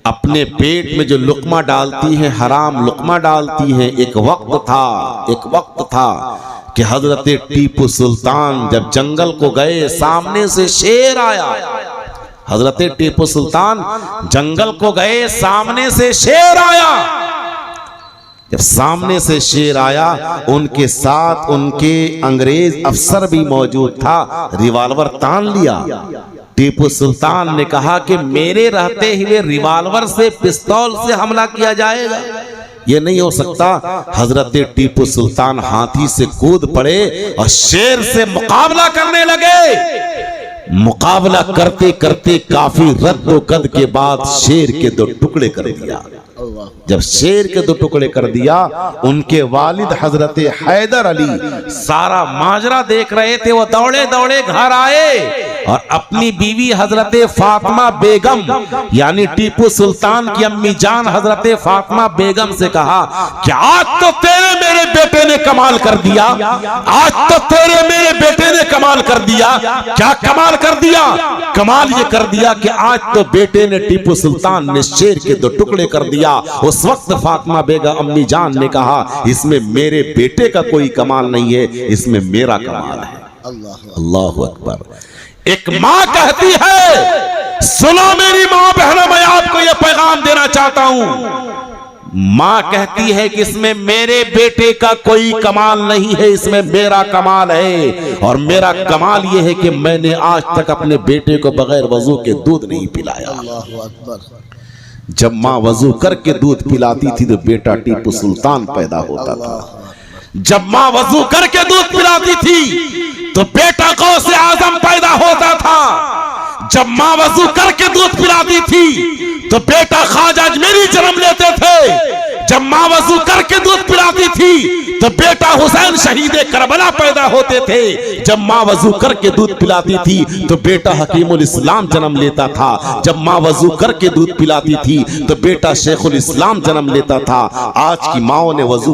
[SPEAKER 2] اپنے پیٹ میں جو لقمہ ڈالتی ہیں حرام لقمہ ڈالتی ہیں. ایک وقت تھا کہ حضرت ٹیپو سلطان جب جنگل کو گئے, سامنے سے شیر آیا. حضرت ٹیپو سلطان جنگل کو گئے, سامنے سے شیر آیا. جب سامنے سے شیر آیا, ان کے ساتھ ان کے انگریز افسر بھی موجود تھا, ریوالور تان لیا. ٹیپو سلطان نے کہا کہ میرے رہتے ہوئے ریوالور سے, پستول سے حملہ کیا جائے گا, یہ نہیں ہو سکتا. حضرت ٹیپو سلطان ہاتھی سے کود پڑے اور شیر سے مقابلہ کرنے لگے. مقابلہ کرتے کرتے کافی رد و قد کے بعد شیر کے 2 ٹکڑے کر دیا. جب شیر کے 2 ٹکڑے کر دیا, ان کے والد حضرت حیدر علی سارا ماجرا دیکھ رہے تھے. وہ دوڑے دوڑے گھر آئے اور اپنی بیوی حضرت فاطمہ بیگم یعنی ٹیپو سلطان کی امی جان حضرت فاطمہ بیگم سے کہا کہ آج تو تیرے میرے بیٹے نے کمال کر دیا, آج تو تیرے میرے بیٹے نے کمال کر دیا. کیا کمال کر دیا؟ کمال یہ کر دیا کہ آج تو بیٹے نے, ٹیپو سلطان نے شیر کے 2 ٹکڑے کر دیا. اس وقت فاطمہ بیگم امی جان نے کہا اس میں میرے بیٹے کا کوئی کمال نہیں ہے, اس میں میرا کمال ہے. اللہ اکبر. ایک ماں کہتی ہے, سنو میری ماں بہنوں, میں آپ کو یہ پیغام دینا چاہتا ہوں. ماں کہتی ہے کہ اس میں میرے بیٹے کا کوئی کمال نہیں ہے, اس میں میرا کمال ہے. اور میرا کمال یہ ہے کہ میں نے آج تک اپنے بیٹے کو بغیر وضو کے دودھ نہیں پلایا. اللہ اکبر. جب ماں وضو کر کے دودھ پلاتی تھی تو بیٹا ٹیپو سلطان پیدا ہوتا تھا. جب ماں وضو کر کے دودھ پلاتی تھی تو بیٹا غوث اعظم پیدا ہوتا تھا. جب ماں وضو کر کے دودھ پلاتی تھی تو بیٹا خواجہ اجمیری جنم لیتے تھے. جب ماں وضو کر کے دودھ پلاتی تھی تو بیٹا حسین شہید کربلا پیدا ہوتے تھے. جب ماں وضو کر کے دودھ پلاتی تھی تو بیٹا حکیم الاسلام جنم لیتا تھا. جب ماں وضو کر کے دودھ پلاتی تھی تو بیٹا شیخ الاسلام جنم لیتا تھا. آج کی ماؤں نے وضو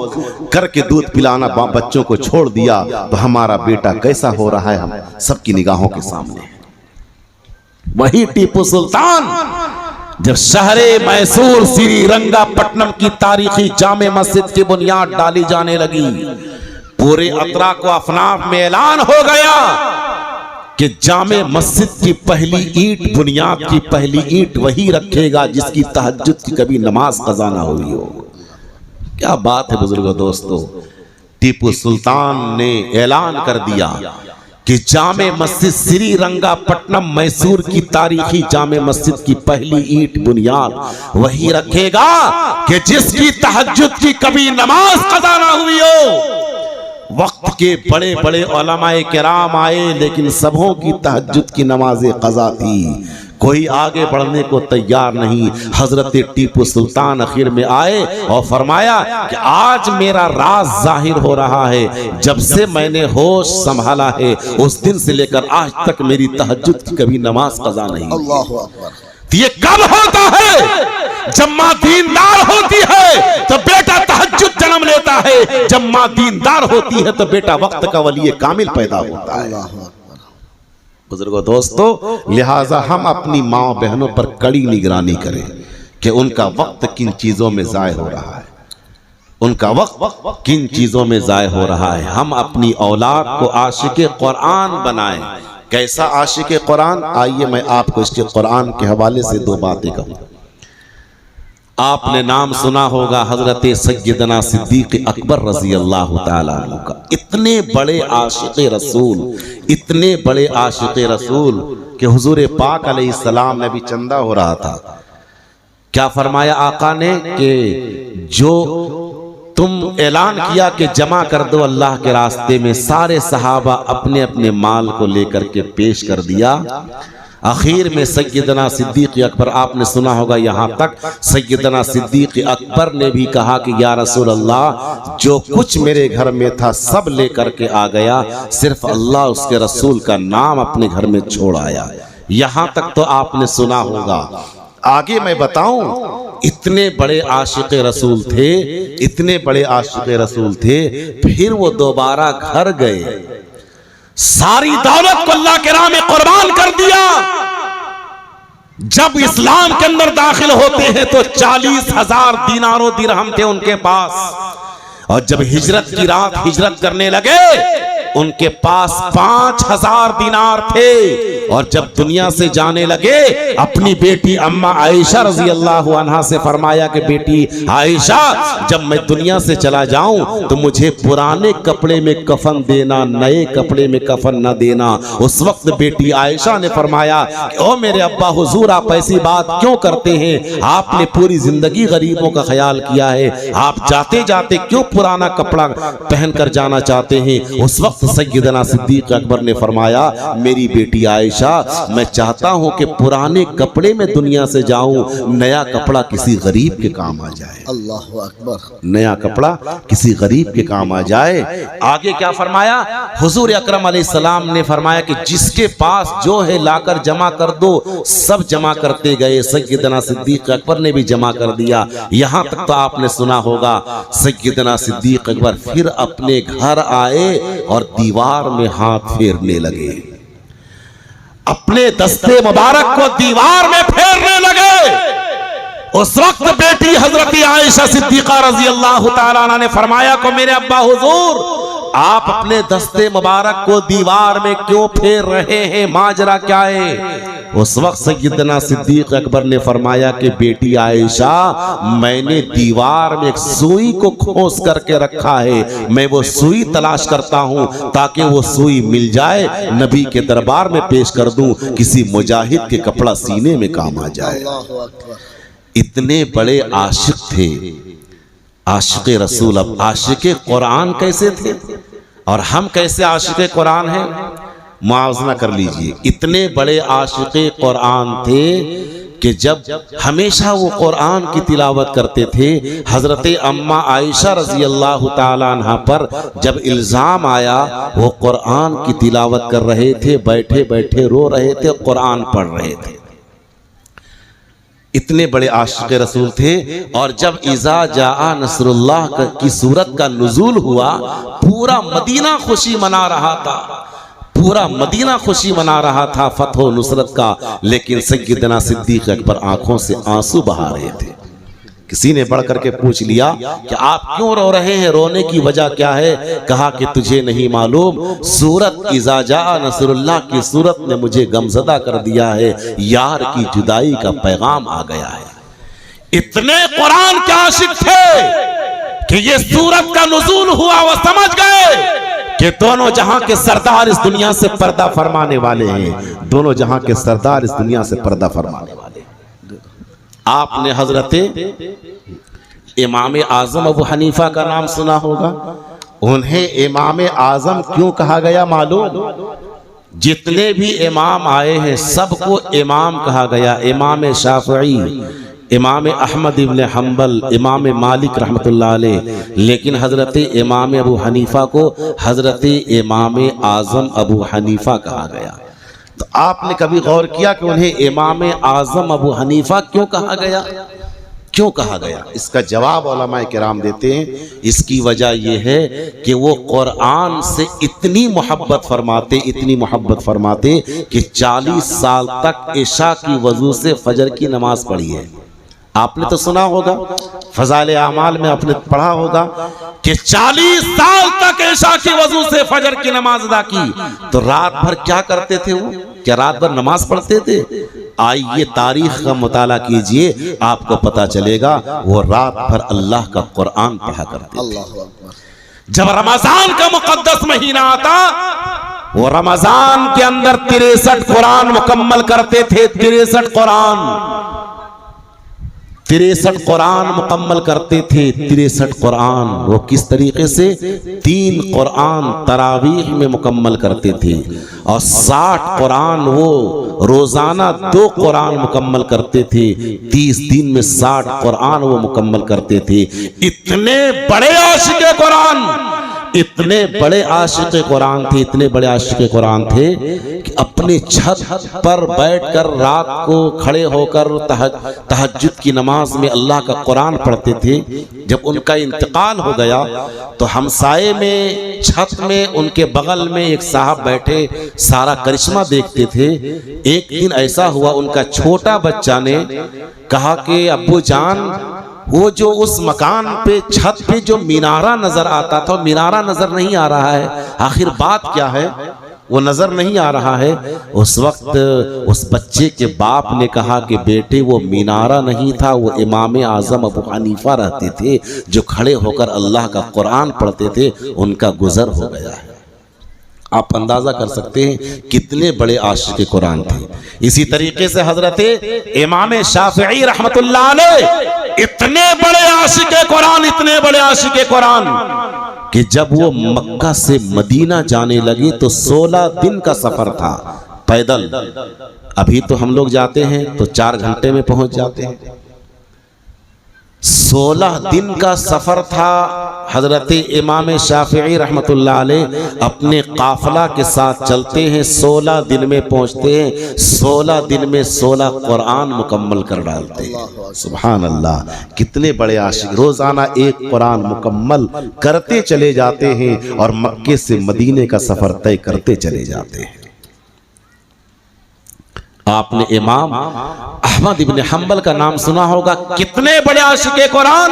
[SPEAKER 2] کر کے دودھ پلانا بچوں کو چھوڑ دیا تو ہمارا بیٹا کیسا ہو رہا ہے ہم سب کی نگاہوں کے سامنے. وہی ٹیپو سلطان جب شہر میسور سری رنگا پٹنم کی تاریخی جامع مسجد کی بنیاد ڈالی جانے لگی, پورے اطراف و افناف میں اعلان ہو گیا کہ جامع مسجد کی پہلی اینٹ, بنیاد کی پہلی اینٹ وہی رکھے گا جس کی تہجد کی کبھی نماز قضا نہ ہوئی ہو. کیا بات ہے بزرگو دوستو. ٹیپو سلطان نے اعلان کر دیا کہ جامع مسجد سری رنگا پٹنم میسور کی تاریخی جامع مسجد کی پہلی اینٹ بنیاد وہی رکھے گا کہ جس کی تہجد کی کبھی نماز قضا نہ ہوئی ہو. وقت کے بڑے بڑے علماء کرام آئے لیکن سبوں کی تہجد کی نماز قضا تھی. کوئی آگے بڑھنے کو تیار نہیں۔ حضرت ٹیپو سلطان اخیر میں آئے اور فرمایا کہ آج میرا راز ظاہر ہو رہا ہے، جب سے میں نے ہوش سنبھالا ہے اس دن سے لے کر آج تک میری تہجد کی کبھی نماز قضا نہیں۔
[SPEAKER 3] اللہ اکبر۔
[SPEAKER 2] یہ کب ہوتا ہے؟ جب ماں دیندار ہوتی ہے تو بیٹا تہجد جنم لیتا ہے، جب ماں دیندار ہوتی ہے تو بیٹا وقت کا ولی کامل پیدا ہوتا ہے۔
[SPEAKER 3] اللہ اکبر۔
[SPEAKER 2] بزرگوں دوستو، لہٰذا ہم اپنی ماں بہنوں پر کڑی نگرانی کریں کہ ان کا وقت کن چیزوں میں ضائع ہو رہا ہے، ان کا وقت کن چیزوں میں ضائع ہو رہا ہے۔ ہم اپنی اولاد کو عاشق قرآن بنائیں۔ کیسا عاشق قرآن؟ آئیے میں آپ کو اس کے قرآن کے حوالے سے دو باتیں کہوں۔ آپ نے نام سنا ہوگا حضرت سیدنا صدیق اکبر رضی اللہ تعالیٰ عنہ کا۔ اتنے بڑے عاشق رسول، اتنے بڑے عاشق رسول کہ حضور پاک علیہ السلام نے بھی چندہ ہو رہا تھا، کیا فرمایا آقا نے کہ جو تم اعلان کیا کہ جمع کر دو اللہ کے راستے میں، سارے صحابہ اپنے اپنے مال کو لے کر کے پیش کر دیا۔ آخر میں سیدنا صدیق اکبر، آپ نے سنا ہوگا یہاں تک سیدنا صدیق اکبر نے بھی کہا کہ یا رسول اللہ، جو کچھ میرے گھر میں تھا سب لے کر کے آ گیا، صرف اللہ اس کے رسول کا نام اپنے گھر میں چھوڑ آیا۔ یہاں تک تو آپ نے سنا ہوگا۔ آگے میں بتاؤں، اتنے بڑے عاشق رسول تھے، اتنے بڑے عاشق رسول تھے، پھر وہ دوبارہ گھر گئے، ساری دولت کو اللہ کے راہ میں قربان کر دیا۔ جب اسلام کے اندر داخل ہوتے ہیں تو 40,000 دینار و درہم تھے ان کے پاس، اور جب ہجرت کی رات ہجرت کرنے لگے ان کے پاس 5,000 دینار تھے، اور جب دنیا سے جانے لگے اپنی بیٹی اماں عائشہ رضی اللہ عنہا سے فرمایا کہ بیٹی عائشہ، جب میں دنیا سے چلا جاؤں تو مجھے پرانے کپڑے میں کفن دینا، نئے کپڑے میں کفن نہ دینا۔ اس وقت بیٹی عائشہ نے فرمایا کہ او میرے ابا حضور، آپ ایسی بات کیوں کرتے ہیں؟ آپ نے پوری زندگی غریبوں کا خیال کیا ہے، آپ جاتے جاتے کیوں پرانا کپڑا پہن کر جانا چاہتے ہیں؟ اس وقت سیدنا صدیق اکبر نے فرمایا میری بیٹی عائشہ، میں چاہتا ہوں کہ پرانے کپڑے میں دنیا سے جاؤں، نیا کپڑا کسی غریب کے کام آ جائے۔
[SPEAKER 3] اللہ اکبر۔
[SPEAKER 2] نیا کپڑا کسی غریب کے کام آ جائے۔ آگے کیا فرمایا؟ حضور اکرم علیہ السلام نے فرمایا کہ جس کے پاس جو ہے لا کر جمع کر دو۔ سب جمع کرتے گئے، سیدنا صدیق اکبر نے بھی جمع کر دیا۔ یہاں تک تو آپ نے سنا ہوگا سیدنا صدیق اکبر پھر اپنے گھر آئے اور دیوار میں ہاتھ پھیرنے لگے، اپنے دستے مبارک کو دیوار میں پھیرنے لگے۔ اس وقت بیٹی حضرت عائشہ صدیقہ رضی اللہ تعالیٰ عنہ نے فرمایا کہ میرے ابا حضور، آپ اپنے دستے مبارک کو دیوار میں کیوں پھیر رہے ہیں؟ ماجرا کیا ہے؟ اس وقت سیدنا صدیق اکبر نے فرمایا کہ بیٹی عائشہ، میں نے دیوار میں ایک سوئی کو کھوس کر کے رکھا ہے، میں وہ سوئی تلاش کرتا ہوں تاکہ وہ سوئی مل جائے، نبی کے دربار میں پیش کر دوں، کسی مجاہد کے کپڑا سینے میں کام آ جائے۔
[SPEAKER 3] اللہ اکبر۔
[SPEAKER 2] اتنے بڑے عاشق تھے، عاشق رسول۔ اب عاشق قرآن کیسے تھے اور ہم کیسے عاشق قرآن ہیں؟ موازنہ کر لیجئے۔ اتنے بڑے عاشق قرآن تھے کہ جب ہمیشہ وہ قرآن کی تلاوت کرتے تھے۔ حضرت اماں عائشہ رضی اللہ تعالیٰ عنہ پر جب الزام آیا، وہ قرآن کی تلاوت کر رہے تھے، بیٹھے بیٹھے رو رہے تھے، قرآن پڑھ رہے تھے۔ اتنے بڑے عاشق رسول تھے۔ اور جب اذا جاء نصر اللہ کی سورت کا نزول ہوا، پورا مدینہ خوشی منا رہا تھا، پورا مدینہ خوشی منا رہا تھا فتح و نصرت کا، لیکن سیدنا صدیق اکبر آنکھوں سے آنسو بہا رہے تھے۔ کسی نے بڑھ کر کے پوچھ لیا کہ آپ کیوں رو رہے ہیں، رونے کی وجہ کیا ہے؟ کہا کہ تجھے نہیں معلوم، سورت اذا جاء نصر اللہ کی سورت نے مجھے غمزدہ کر دیا ہے، یار کی جدائی کا پیغام آ گیا ہے۔ اتنے قرآن کے عاشق تھے کہ یہ سورت کا نزول ہوا، وہ سمجھ گئے کہ دونوں جہاں کے سردار اس دنیا سے پردہ فرمانے والے ہیں، دونوں جہاں کے سردار اس دنیا سے پردہ فرمانے والے ہیں۔ آپ نے حضرت امام اعظم ابو حنیفہ کا نام سنا ہوگا۔ انہیں امام اعظم کیوں کہا گیا معلوم؟ جتنے بھی امام آئے ہیں سب کو امام کہا گیا، امام شافعی، امام احمد ابن حنبل، امام مالک رحمۃ اللہ علیہ، لیکن حضرت امام ابو حنیفہ کو حضرت امام اعظم ابو حنیفہ کہا گیا۔ تو آپ نے کبھی غور کیا کہ انہیں امام اعظم ابو حنیفہ کیوں کہا گیا؟ کیوں کہا گیا؟ اس کا جواب علماء کرام دیتے ہیں، اس کی وجہ یہ ہے کہ وہ قرآن سے اتنی محبت فرماتے کہ 40 سال تک عشاء کی وضو سے فجر کی نماز پڑھی ہے۔ آپ نے تو سنا ہوگا، فضائل اعمال میں آپ نے پڑھا ہوگا کہ 40 سال تک عشاء کی وضو سے فجر کی نماز ادا کی۔ تو رات بھر کیا کرتے تھے وہ؟ کیا رات بھر نماز پڑھتے تھے؟ آئیے تاریخ کا مطالعہ کیجئے، آپ کو پتا چلے گا وہ رات بھر اللہ کا قرآن پڑھا کرتے تھے۔
[SPEAKER 3] اللہ اکبر۔
[SPEAKER 2] جب رمضان کا مقدس مہینہ آتا، وہ رمضان کے اندر 63 قرآن مکمل کرتے تھے۔ 63 قرآن مکمل کرتے تھے۔ 63 قرآن وہ کس طریقے سے؟ 3 قرآن تراویح میں مکمل کرتے تھے، اور 60 قرآن وہ روزانہ 2 قرآن مکمل کرتے تھے۔ 30 دن میں 60 قرآن وہ مکمل کرتے تھے۔ اتنے بڑے عاشق قرآن تھے کہ اپنے چھت پر بیٹھ کر رات کو کھڑے ہو کر تہجد کی نماز میں اللہ کا قرآن پڑھتے تھے۔ جب ان کا انتقال ہو گیا تو ہمسائے میں چھت میں ان کے بغل میں ایک صاحب بیٹھے سارا کرشمہ دیکھتے تھے۔ ایک دن ایسا ہوا، ان کا چھوٹا بچہ نے کہا کہ ابو جان، وہ جو اس مکان پہ چھت پہ جو مینارہ نظر آتا تھا، مینارہ نظر نہیں آ رہا ہے، آخر بات کیا ہے؟ وہ نظر نہیں آ رہا ہے۔ اس وقت اس بچے کے باپ نے کہا کہ بیٹے وہ مینارہ نہیں تھا، وہ امام اعظم ابو حنیفہ رہتے تھے جو کھڑے ہو کر اللہ کا قرآن پڑھتے تھے، ان کا گزر ہو گیا ہے۔ آپ اندازہ کر سکتے ہیں کتنے بڑے عاشق قرآن تھے۔ اسی طریقے سے حضرت امام شافعی رحمت اللہ علیہ اتنے بڑے عاشق قرآن کہ جب وہ مکہ سے مدینہ جانے لگے تو 16 دن کا سفر تھا پیدل۔ ابھی تو ہم لوگ جاتے ہیں تو 4 گھنٹے میں پہنچ جاتے ہیں، 16 دن کا سفر تھا۔ حضرت امام شافعی رحمت اللہ علیہ اپنے قافلہ کے ساتھ چلتے ہیں، 16 دن میں پہنچتے ہیں، 16 دن میں 16 قرآن مکمل کر ڈالتے ہیں۔ سبحان اللہ، کتنے بڑے عاشق! روزانہ 1 قرآن مکمل کرتے چلے جاتے ہیں اور مکے سے مدینے کا سفر طے کرتے چلے جاتے ہیں۔ آپ نے امام احمد ابن حنبل کا نام سنا ہوگا، کتنے بڑے عاشق قرآن!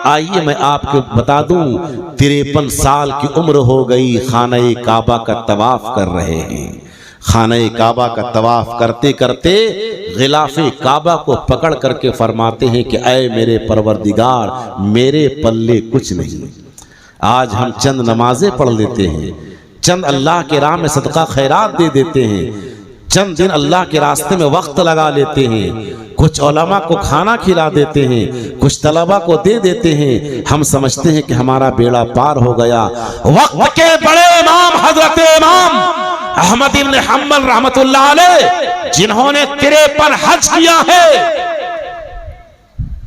[SPEAKER 2] آئیے میں آپ کو بتا دوں، 53 سال کی عمر ہو گئی، خانہ کعبہ کا طواف کر رہے ہیں۔ خانہ کعبہ کا طواف کرتے کرتے غلاف کعبہ کو پکڑ کر کے فرماتے ہیں کہ اے میرے پروردگار، میرے پلے کچھ نہیں، آج ہم چند نمازیں پڑھ لیتے ہیں، چند اللہ کے راہ میں صدقہ خیرات دے دیتے ہیں، چند دن اللہ کے راستے میں وقت لگا لیتے ہیں، کچھ علماء کو کھانا کھلا دیتے ہیں، کچھ طلبہ کو دے دیتے ہیں، ہم سمجھتے ہیں کہ ہمارا بیڑا پار ہو گیا۔ وقت کے بڑے امام حضرت امام احمد ابن حنبل رحمت اللہ علیہ، جنہوں نے 53 حج کیا ہے،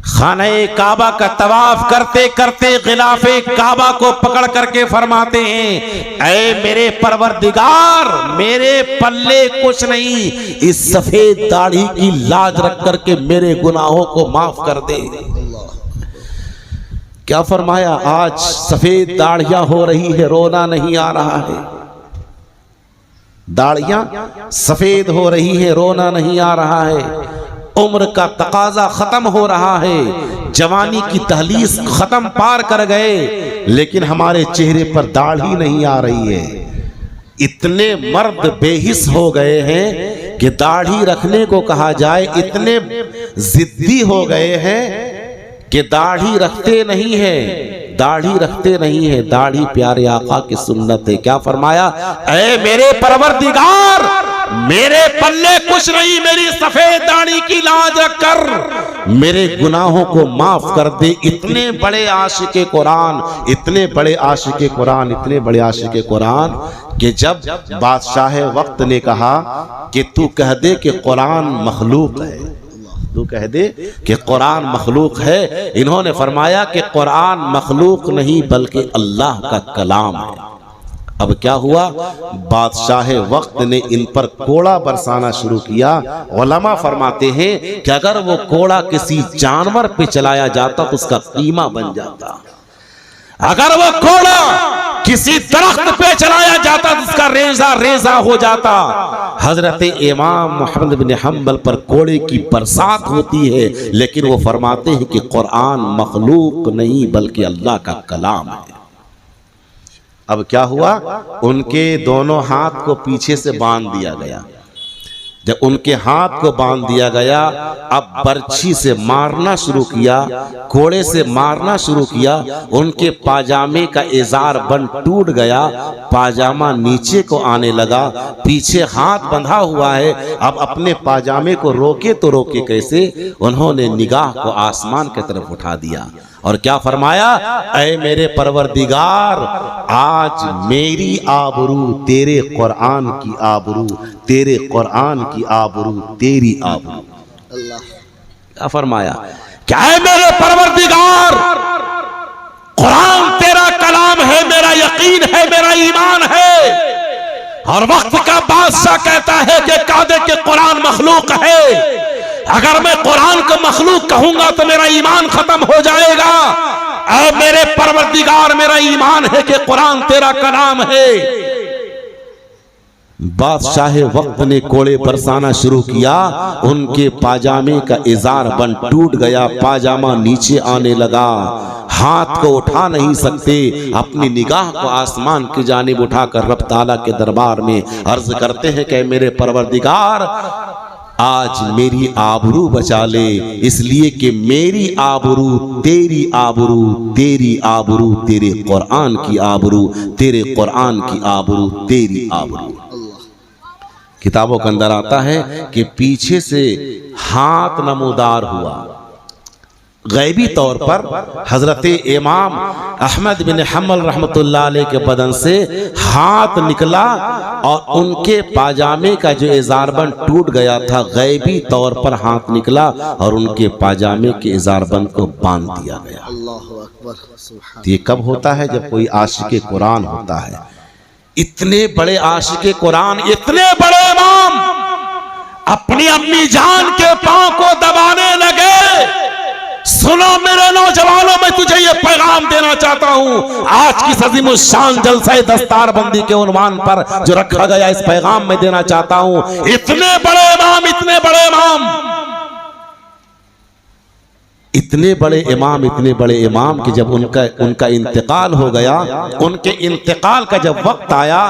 [SPEAKER 2] خانہ کعبہ کا طواف کرتے کرتے غلاف کعبہ کو پکڑ کر کے فرماتے ہیں اے میرے پروردگار، میرے پلے کچھ نہیں، اس سفید داڑھی کی لاج رکھ کر کے میرے گناہوں کو معاف کر دے۔ کیا فرمایا؟ آج سفید داڑھیاں ہو رہی ہے، رونا نہیں آ رہا ہے۔ داڑھیاں سفید ہو رہی ہے، رونا نہیں آ رہا ہے۔ عمر کا تقاضا ختم ہو رہا ہے، جوانی کی دہلیز ختم پار کر گئے، لیکن ہمارے چہرے پر داڑھی نہیں آ رہی ہے۔ اتنے مرد بے حس ہو گئے ہیں کہ داڑھی رکھنے کو کہا جائے، اتنے ضدی ہو گئے ہیں کہ داڑھی رکھتے نہیں ہیں، داڑھی رکھتے نہیں ہیں۔ داڑھی پیارے آقا کی سنت ہے۔ کیا فرمایا؟ اے میرے پروردگار، میرے پلے کچھ نہیں، میری سفید داڑھی کی لاج رکھ کر میرے گناہوں کو معاف کر دے۔ اتنے بڑے عاشق قرآن، اتنے بڑے عاشق قرآن، اتنے بڑے عاشق قرآن کہ جب بادشاہ وقت نے کہا کہ تو کہہ دے کہ قرآن مخلوق ہے، تو کہہ دے کہ قرآن مخلوق ہے، انہوں نے فرمایا کہ قرآن مخلوق نہیں بلکہ اللہ کا کلام ہے۔ اب کیا ہوا؟ بادشاہ وقت نے ان پر کوڑا برسانا شروع کیا۔ علماء فرماتے ہیں کہ اگر وہ کوڑا کسی جانور پہ چلایا جاتا تو اس کا قیمہ بن جاتا، اگر وہ کوڑا کسی درخت پہ چلایا جاتا تو اس کا ریزہ ریزہ ہو جاتا۔ حضرت امام محمد بن حنبل پر کوڑے کی برسات ہوتی ہے، لیکن وہ فرماتے ہیں کہ قرآن مخلوق نہیں بلکہ اللہ کا کلام ہے۔ اب کیا ہوا؟ ان کے دونوں ہاتھ کو پیچھے سے باندھ دیا گیا۔ جب ان کے ہاتھ کو باندھ دیا گیا، اب برچھی سے مارنا شروع کیا، کوڑے سے مارنا شروع کیا۔ ان کے پاجامے کا ازار بند ٹوٹ گیا، پاجامہ نیچے کو آنے لگا، پیچھے ہاتھ بندھا ہوا ہے۔ اب اپنے پاجامے کو روکے تو روکے کیسے؟ انہوں نے نگاہ کو آسمان کی طرف اٹھا دیا اور کیا فرمایا؟ اے میرے پروردگار، آج میری آبرو تیرے قرآن کی آبرو، تیرے قرآن کی آبرو تیری آبرو۔
[SPEAKER 3] اللہ
[SPEAKER 2] کیا فرمایا؟ کیا ہے میرے پروردگار، قرآن تیرا کلام ہے، میرا یقین ہے، میرا ایمان ہے، اور وقت کا بادشاہ کہتا ہے کہ کہہ کہ قرآن مخلوق ہے۔ اگر میں قرآن کو مخلوق کہوں گا تو میرا ایمان ختم ہو جائے گا۔ اے میرے پروردگار، میرا ایمان ہے کہ قرآن تیرا کلام ہے۔ بادشاہ وقت نے کوڑے برسانا شروع کیا، ان کے پاجامے کا ازار بند ٹوٹ گیا، پاجامہ نیچے آنے لگا، ہاتھ کو اٹھا نہیں سکتے، اپنی نگاہ کو آسمان کی جانب اٹھا کر رب تعالیٰ کے دربار میں عرض کرتے ہیں کہ میرے پروردگار، آج میری آبرو بچا لے، اس لیے کہ میری آبرو تیری آبرو، تیری آبرو تیرے قرآن کی آبرو، تیرے قرآن کی آبرو تیری آبرو۔ کتابوں کے اندر آتا ہے کہ پیچھے سے ہاتھ نمودار ہوا، غیبی طور پر حضرت امام احمد بن حنبل رحمت اللہ علیہ کے بدن سے ہاتھ نکلا اور ان کے پاجامے کا جو ازار بند ٹوٹ گیا تھا، غیبی طور پر ہاتھ نکلا اور ان کے پاجامے کے ازار بند کو باندھ دیا گیا۔
[SPEAKER 3] اللہ اکبر، سبحان۔
[SPEAKER 2] یہ کب ہوتا ہے؟ جب کوئی عاشق قرآن ہوتا ہے۔ اتنے بڑے عاشق قرآن، اتنے بڑے امام اپنی امی جان کے پاؤں کو دبانے لگے۔ سنو میرے نوجوانوں، میں تجھے یہ پیغام دینا چاہتا ہوں، آج کی عظیم الشان جلسہ دستار بندی کے عنوان پر جو رکھا گیا، اس پیغام میں دینا چاہتا ہوں۔ اتنے بڑے امام، اتنے بڑے امام، اتنے بڑے امام، اتنے بڑے امام کہ جب ان کا انتقال ہو گیا، ان کے انتقال کا جب وقت آیا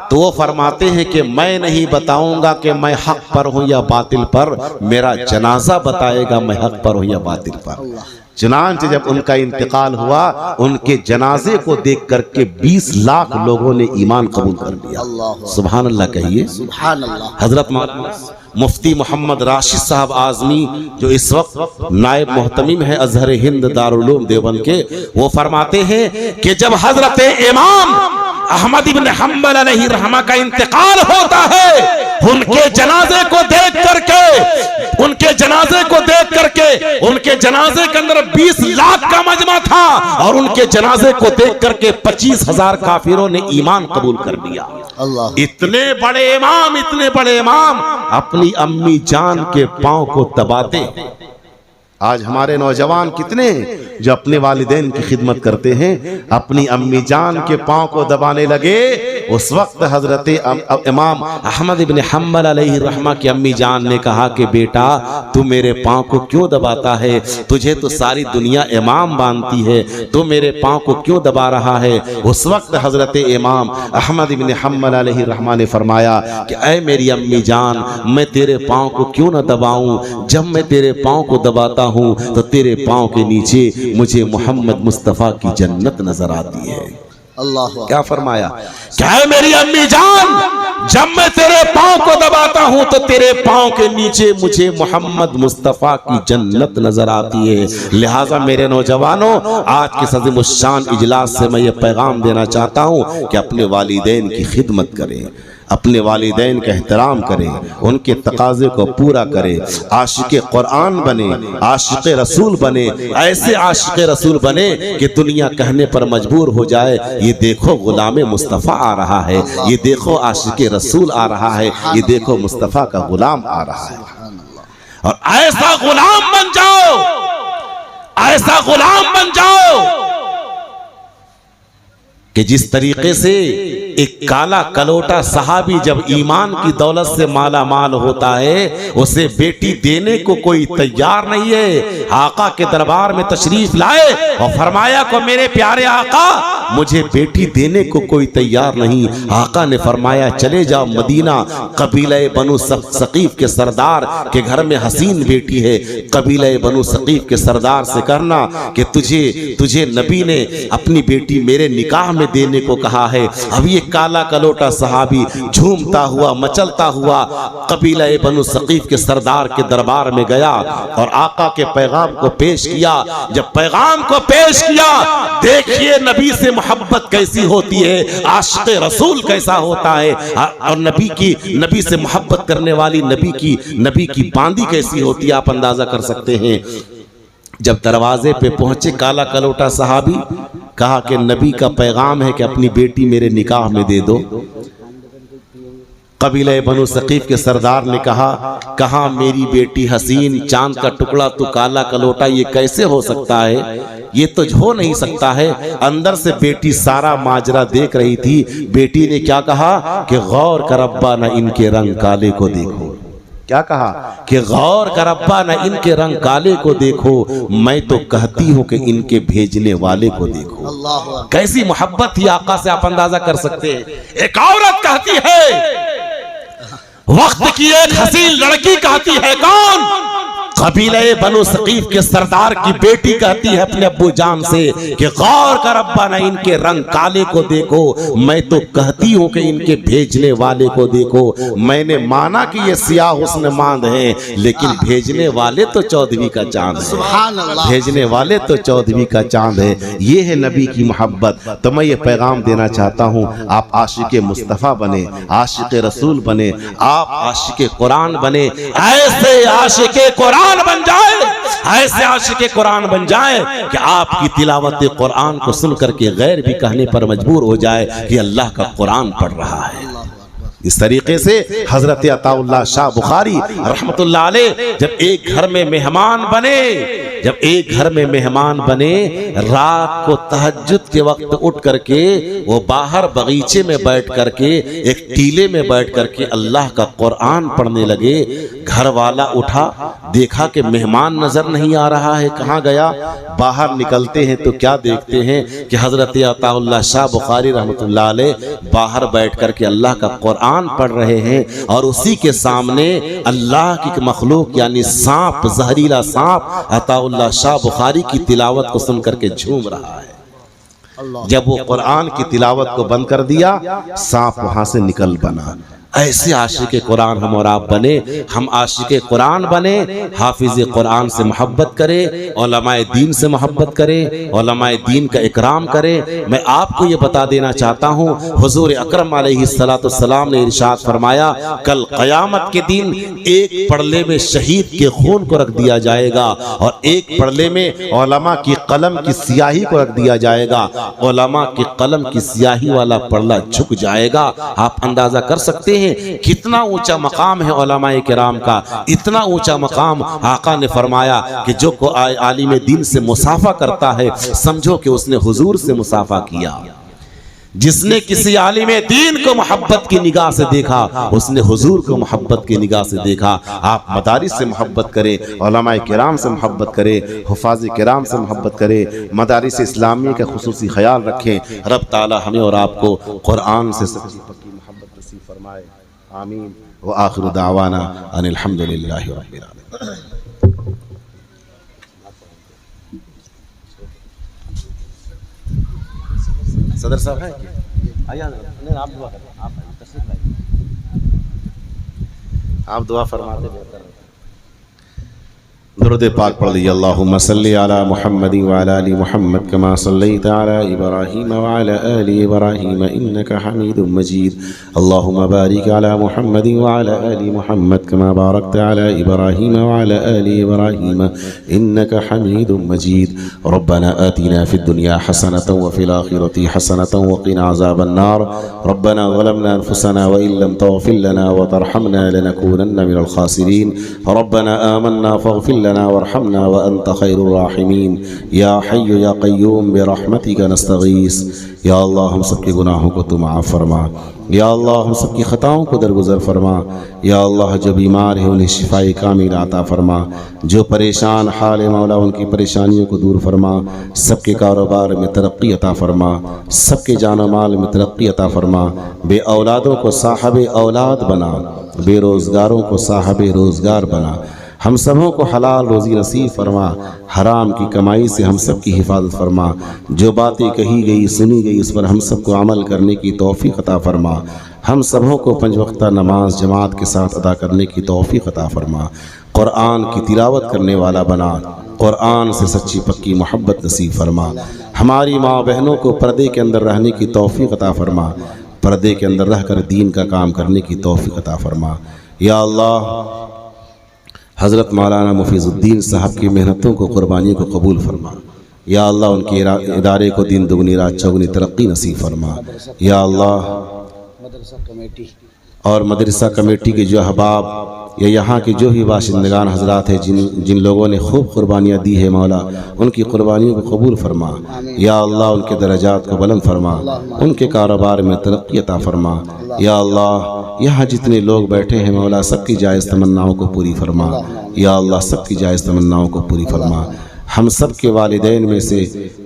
[SPEAKER 2] تو وہ فرماتے ہیں کہ میں نہیں بتاؤں گا کہ میں حق پر ہوں یا باطل پر، میرا جنازہ بتائے گا میں حق پر ہوں یا باطل پر۔ چنانچہ جب ان کا انتقال ہوا، ان کے جنازے کو دیکھ کر کے 20 لاکھ لوگوں نے ایمان قبول کر لیا۔ سبحان اللہ کہیے،
[SPEAKER 3] سبحان اللہ۔
[SPEAKER 2] حضرت مفتی محمد راشد صاحب اعظمی جو اس وقت نائب محتمم ہے ازہر ہند دارالعلوم دیوبند کے، وہ فرماتے ہیں کہ جب حضرت امام احمد بن حنبل علیہ رحمہ کا انتقال ہوتا ہے، ان کے جنازے کو دیکھ کر کے، ان کے جنازے کو دیکھ کر کے، ان کے جنازے کے اندر 20 لاکھ کا مجمع تھا اور ان کے جنازے کو دیکھ کر کے 25,000 کافروں نے ایمان قبول کر لیا۔
[SPEAKER 3] اللہ،
[SPEAKER 2] اتنے بڑے امام، اتنے بڑے امام اپنی امی جان کے پاؤں کو دباتے۔ آج ہمارے نوجوان کتنے ہیں جو اپنے والدین کی خدمت کرتے ہیں، اپنی امی جان کے پاؤں کو دبانے لگے۔ اس وقت حضرت امام احمد بن حنبل علیہ رحمہ کی امی جان نے کہا کہ بیٹا تو میرے پاؤں کو کیوں دباتا ہے؟ تجھے تو ساری دنیا امام مانتی ہے، تو میرے پاؤں کو کیوں دبا رہا ہے؟ اس وقت حضرت امام احمد بن حنبل علیہ رحمہ نے فرمایا کہ اے میری امی جان، میں تیرے پاؤں کو کیوں نہ دباؤں؟ جب میں تیرے پاؤں کو دباتا ہوں تو تیرے پاؤں کے نیچے مجھے محمد مصطفیٰ کی جنت نظر آتی ہے۔
[SPEAKER 3] اللہ،
[SPEAKER 2] کیا فرمایا؟ کیا ہے میری امی جان، جب میں تیرے پاؤں کو دباتا ہوں تو تیرے پاؤں کے نیچے مجھے محمد مصطفیٰ کی جنت نظر آتی ہے. لہٰذا میرے نوجوانوں، آج کے عظیم الشان اجلاس سے میں یہ پیغام دینا چاہتا ہوں کہ اپنے والدین کی خدمت کریں، اپنے والدین کا احترام کریں، ان کے تقاضے کو پورا کریں، عاشق قرآن بنے، عاشق رسول بنے، ایسے عاشق رسول بنے کہ دنیا کہنے پر مجبور ہو جائے یہ دیکھو غلام مصطفیٰ آ رہا ہے، یہ دیکھو عاشق رسول آ رہا ہے، یہ دیکھو مصطفیٰ کا غلام آ رہا ہے. اور ایسا غلام بن جاؤ، ایسا غلام بن جاؤ کہ جس طریقے سے ایک کالا کلوٹا صحابی جب ایمان کی دولت سے مالا مال ہوتا ہے، اسے بیٹی دینے کو کوئی تیار نہیں ہے. آقا کے دربار میں تشریف لائے اور فرمایا کہ میرے پیارے آقا مجھے بیٹی دینے کو کوئی تیار نہیں. آقا نے فرمایا چلے جاؤ مدینہ، قبیلہ بنو ثقیف کے سردار کے گھر میں حسین بیٹی ہے، قبیلہ بنو ثقیف کے سردار سے کرنا کہ تجھے نبی نے اپنی بیٹی میرے نکاح میں دینے کو کہا ہے. اب یہ کالا کلوٹا صحابی جھومتا ہوا مچلتا ہوا قبیلہ بنو ثقیف کے سردار کے دربار میں گیا اور آقا کے پیغام کو پیش کیا. جب پیغام کو پیش کیا، دیکھیے نبی سے محبت کیسی ہوتی ہے، عاشق رسول کیسا ہوتا ہے، اور نبی سے محبت کرنے والی نبی کی باندی کیسی ہوتی ہے، آپ اندازہ کر سکتے ہیں. جب دروازے پہ پہنچے کالا کلوٹا صحابی، کہا کہ نبی کا پیغام ہے کہ اپنی بیٹی میرے نکاح میں دے دو. قبیلہ بنو ثقیف کے سردار نے کہا میری بیٹی حسین، چاند کا ٹکڑا تو کالا کلوٹا، یہ کیسے ہو سکتا ہے، یہ تو ہو نہیں سکتا ہے. اندر سے بیٹی سارا ماجرا دیکھ رہی تھی. بیٹی نے کیا کہا کہ غور کر ابا نہ ان کے رنگ کالے کو دیکھو. کیا کہا کہ غور کر ابا نہ ان کے رنگ کالے کو دیکھو، میں تو کہتی ہوں کہ ان کے بھیجنے والے کو دیکھو. کیسی محبت تھی آقا سے، آپ اندازہ کر سکتے ہیں. ایک عورت کہتی ہے، وقت کی ایک حسین لڑکی کہتی ہے، کون؟ قبیلہ بنو ثقیف کے سردار کی بیٹی کہتی ہے اپنے ابو جان سے کہ غور کر ابا نہ ان کے رنگ کالے کو دیکھو، میں تو کہتی ہوں کہ ان کے بھیجنے والے کو دیکھو. میں نے مانا کہ یہ سیاہ حسن ماند ہیں، لیکن بھیجنے والے تو 14ویں کا چاند ہے، بھیجنے والے تو 14ویں کا چاند ہے. یہ ہے نبی کی محبت. تو میں یہ پیغام دینا چاہتا ہوں، آپ عاشق مصطفیٰ بنے، عاشق رسول بنے، آپ عاشق قرآن بنے. ایسے عاشق قرآن بن جائے، ایسے عاشق قرآن بن جائے کہ آپ کی تلاوت قرآن کو سن کر کے غیر بھی کہنے پر مجبور ہو جائے کہ اللہ کا قرآن پڑھ رہا ہے. اس طریقے سے حضرت عطا اللہ شاہ بخاری رحمت اللہ علیہ جب ایک گھر میں مہمان بنے، رات کو تہجد کے وقت اٹھ کر کے وہ باہر بغیچے میں بیٹھ کر کے ایک ٹیلے میں بیٹھ کر کے اللہ کا قرآن پڑھنے لگے. گھر والا اٹھا، دیکھا کہ مہمان نظر نہیں آ رہا ہے، کہاں گیا؟ باہر نکلتے ہیں تو کیا دیکھتے ہیں کہ حضرت عطا اللہ شاہ بخاری رحمت اللہ علیہ باہر بیٹھ کر کے اللہ کا قرآن پڑھ رہے ہیں، اور اسی کے سامنے اللہ کی مخلوق یعنی سانپ، زہریلا سانپ عطا اللہ شاہ بخاری کی تلاوت کو سن کر کے جھوم رہا ہے. جب وہ قرآن کی تلاوت کو بند کر دیا، سانپ وہاں سے نکل بنا. ایسے عاشق قرآن ہم اور آپ بنے. ہم عاشق قرآن بنے، حافظ قرآن سے محبت کریں، علماء دین سے محبت کریں، علماء دین کا اکرام کریں. میں آپ کو یہ بتا دینا چاہتا ہوں، حضور اکرم علیہ السلام نے ارشاد فرمایا کل قیامت کے دن ایک پڑلے میں شہید کے خون کو رکھ دیا جائے گا اور ایک پڑلے میں علماء کی قلم کی سیاہی کو رکھ دیا جائے گا. علماء کی قلم کی سیاہی والا پڑلہ جھک جائے گا. آپ اندازہ کر سکتے ہیں کتنا اونچا مقام ہے علماء کرام کا. اتنا اونچا مقام آقا نے فرمایا کہ جو کوئی عالم دین سے مصافحہ کرتا ہے سمجھو کہ اس نے حضور سے مصافحہ کیا. جس نے کسی عالم دین کو محبت کی نگاہ سے دیکھا اس نے حضور کو محبت کی نگاہ سے دیکھا. آپ مدارس سے محبت کریں، علماء کرام سے محبت کریں، حفاظ کرام سے محبت کریں، مدارس اسلامیہ کا خصوصی خیال رکھیں. رب تعالی ہمیں اور آپ کو قرآن سے سچی پکی محبت نصیب فرمائے. آمین. وآخر دعوانا ان الحمدللہ رب العالمین. صدر صاحب ہیں؟ آئیے آپ دعا کریں. آپ تشریف لائیں. آپ دعا فرماتے بہتر ہے۔ درود پاک پڑھ لیجیے۔ اللہم صلی علی محمد وعلی آل محمد کما صلیت علی ابراہیم وعلی آل ابراہیم انک حمید مجید۔ اللہم بارک علی محمد وعلی آل محمد کما بارکت علی ابراہیم وعلی آل ابراہیم انک حمید مجید۔ ربنا آتنا فی الدنیا حسنة وفی الآخرة حسنة وقنا عذاب النار۔ ربنا ظلمنا انفسنا وإن لم تغفر لنا وترحمنا لنكونن من الخاسرین۔ ربنا آمنا فاغفر لنا وارحمنا وأنت خير الراحمين یا حی یا قیوم برحمتک نستغیث۔ یا اللہ ہم سب کے گناہوں کو تو معاف فرما، یا اللہ ہم سب کی خطاؤں کو درگزر فرما، یا اللہ جو بیمار ہیں انہیں شفاء کامل عطا فرما، جو پریشان حال مولا ان کی پریشانیوں کو دور فرما، سب کے کاروبار میں ترقی عطا فرما، سب کے جان و مال میں ترقی عطا فرما، بے اولادوں کو صاحب اولاد بنا، بے روزگاروں کو صاحب روزگار بنا، ہم سبوں کو حلال روزی نصیب فرما، حرام کی کمائی سے ہم سب کی حفاظت فرما، جو باتیں کہی گئی سنی گئی اس پر ہم سب کو عمل کرنے کی توفیق عطا فرما، ہم سبوں کو 5 وقتہ نماز جماعت کے ساتھ ادا کرنے کی توفیق عطا فرما، قرآن کی تلاوت کرنے والا بنا، قرآن سے سچی پکی محبت نصیب فرما، ہماری ماں بہنوں کو پردے کے اندر رہنے کی توفیق عطا فرما، پردے کے اندر رہ کر دین کا کام کرنے کی توفیق عطا فرما۔ یا اللہ حضرت مولانا مفیض الدین صاحب کی محنتوں کو قربانیوں کو قبول فرما، یا اللہ ان کے ادارے کو دن دگنی رات چوگنی ترقی نصیب فرما، یا اللہ
[SPEAKER 3] مدرسہ کمیٹی
[SPEAKER 2] اور مدرسہ کمیٹی کے جو احباب یا یہاں کے جو بھی باشندگان حضرات ہیں جن لوگوں نے خوب قربانیاں دی ہے مولا ان کی قربانیوں کو قبول فرما، یا اللہ ان کے درجات کو بلند فرما، ان کے کاروبار میں ترقی عطا فرما، یا اللہ یہاں جتنے لوگ بیٹھے ہیں مولا سب کی جائز تمناؤں کو پوری فرما، یا اللہ سب کی جائز تمناؤں کو پوری فرما، ہم سب کے والدین میں سے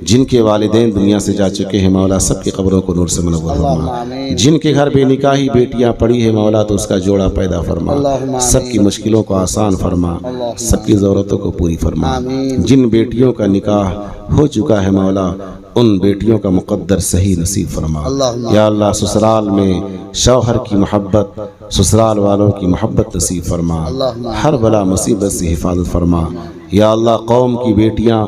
[SPEAKER 2] جن کے والدین دنیا سے جا چکے ہیں مولا سب کی قبروں کو نور سے منور فرما، جن کے گھر بے نکاحی بیٹیاں پڑی ہیں مولا تو اس کا جوڑا پیدا فرما، سب کی مشکلوں کو آسان فرما، سب کی ضرورتوں کو پوری فرما، جن بیٹیوں کا نکاح ہو چکا ہے مولا ان بیٹیوں کا مقدر صحیح نصیب فرما، یا اللہ سسرال میں شوہر کی محبت سسرال والوں کی محبت نصیب فرما، ہر بلا مصیبت سے حفاظت فرما، یا اللہ قوم کی بیٹیاں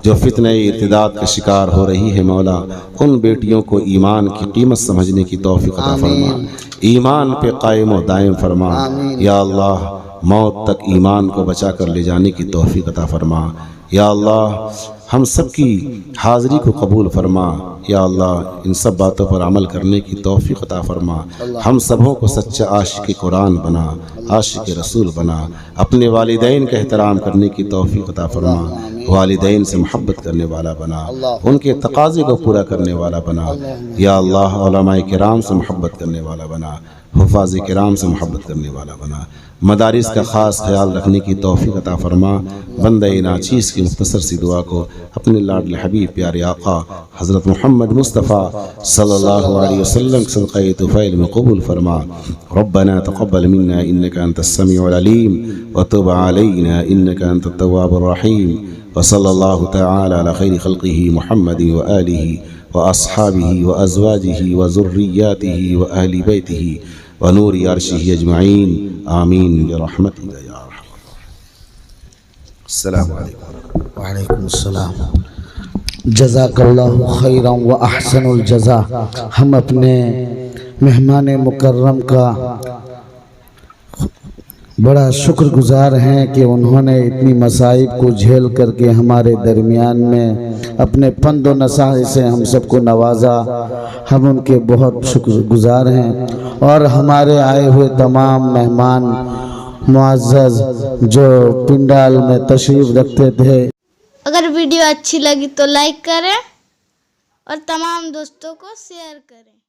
[SPEAKER 2] جو فتنہ ارتداد کا شکار ہو رہی ہے مولا ان بیٹیوں کو ایمان کی قیمت سمجھنے کی توفیق عطا فرما، ایمان پہ قائم و دائم فرما، یا اللہ موت تک ایمان کو بچا کر لے جانے کی توفیق عطا فرما، یا اللہ ہم سب کی حاضری کو قبول فرما، یا اللہ ان سب باتوں پر عمل کرنے کی توفیق عطا فرما، ہم سبوں کو سچا عاشق قرآن بنا، عاشق رسول بنا، اپنے والدین کا احترام کرنے کی توفیق عطا فرما، والدین سے محبت کرنے والا بنا، ان کے تقاضے کو پورا کرنے والا بنا، یا اللہ علماء کرام سے محبت کرنے والا بنا، حفاظ کرام سے محبت کرنے والا بنا، مدارس کا خاص خیال رکھنے کی توفیق عطا فرما۔ بندہ ناچیز کی مختصر سی دعا کو اپنے لاڈل حبیب پیارے آقا حضرت محمد مصطفیٰ صلی اللہ علیہ وسلم صدقہ طفیل میں قبول فرما۔ ربنا تقبل منا انك انت السميع العليم وتب علينا انك انت التواب الرحيم وصلى الله تعالى على خير خلقه محمد وآله وأصحابه وأزواجه وذرياته وأهل بيته ونور عرشه أجمعين آمين برحمتك يا أرحم الراحمين۔ السلام علیکم۔
[SPEAKER 3] وعلیکم السلام۔ جزاک اللہ خیرا و احسن الجزا۔ ہم اپنے مہمان مکرم کا بڑا شکر گزار ہیں کہ انہوں نے اتنی مصائب کو جھیل کر کے ہمارے درمیان میں اپنے پند و نصیحت سے ہم سب کو نوازا۔ ہم ان کے بہت شکر گزار ہیں، اور ہمارے آئے ہوئے تمام مہمان معزز جو پنڈال میں تشریف رکھتے تھے۔
[SPEAKER 4] اگر ویڈیو اچھی لگی تو لائک کریں اور تمام دوستوں کو شیئر کریں۔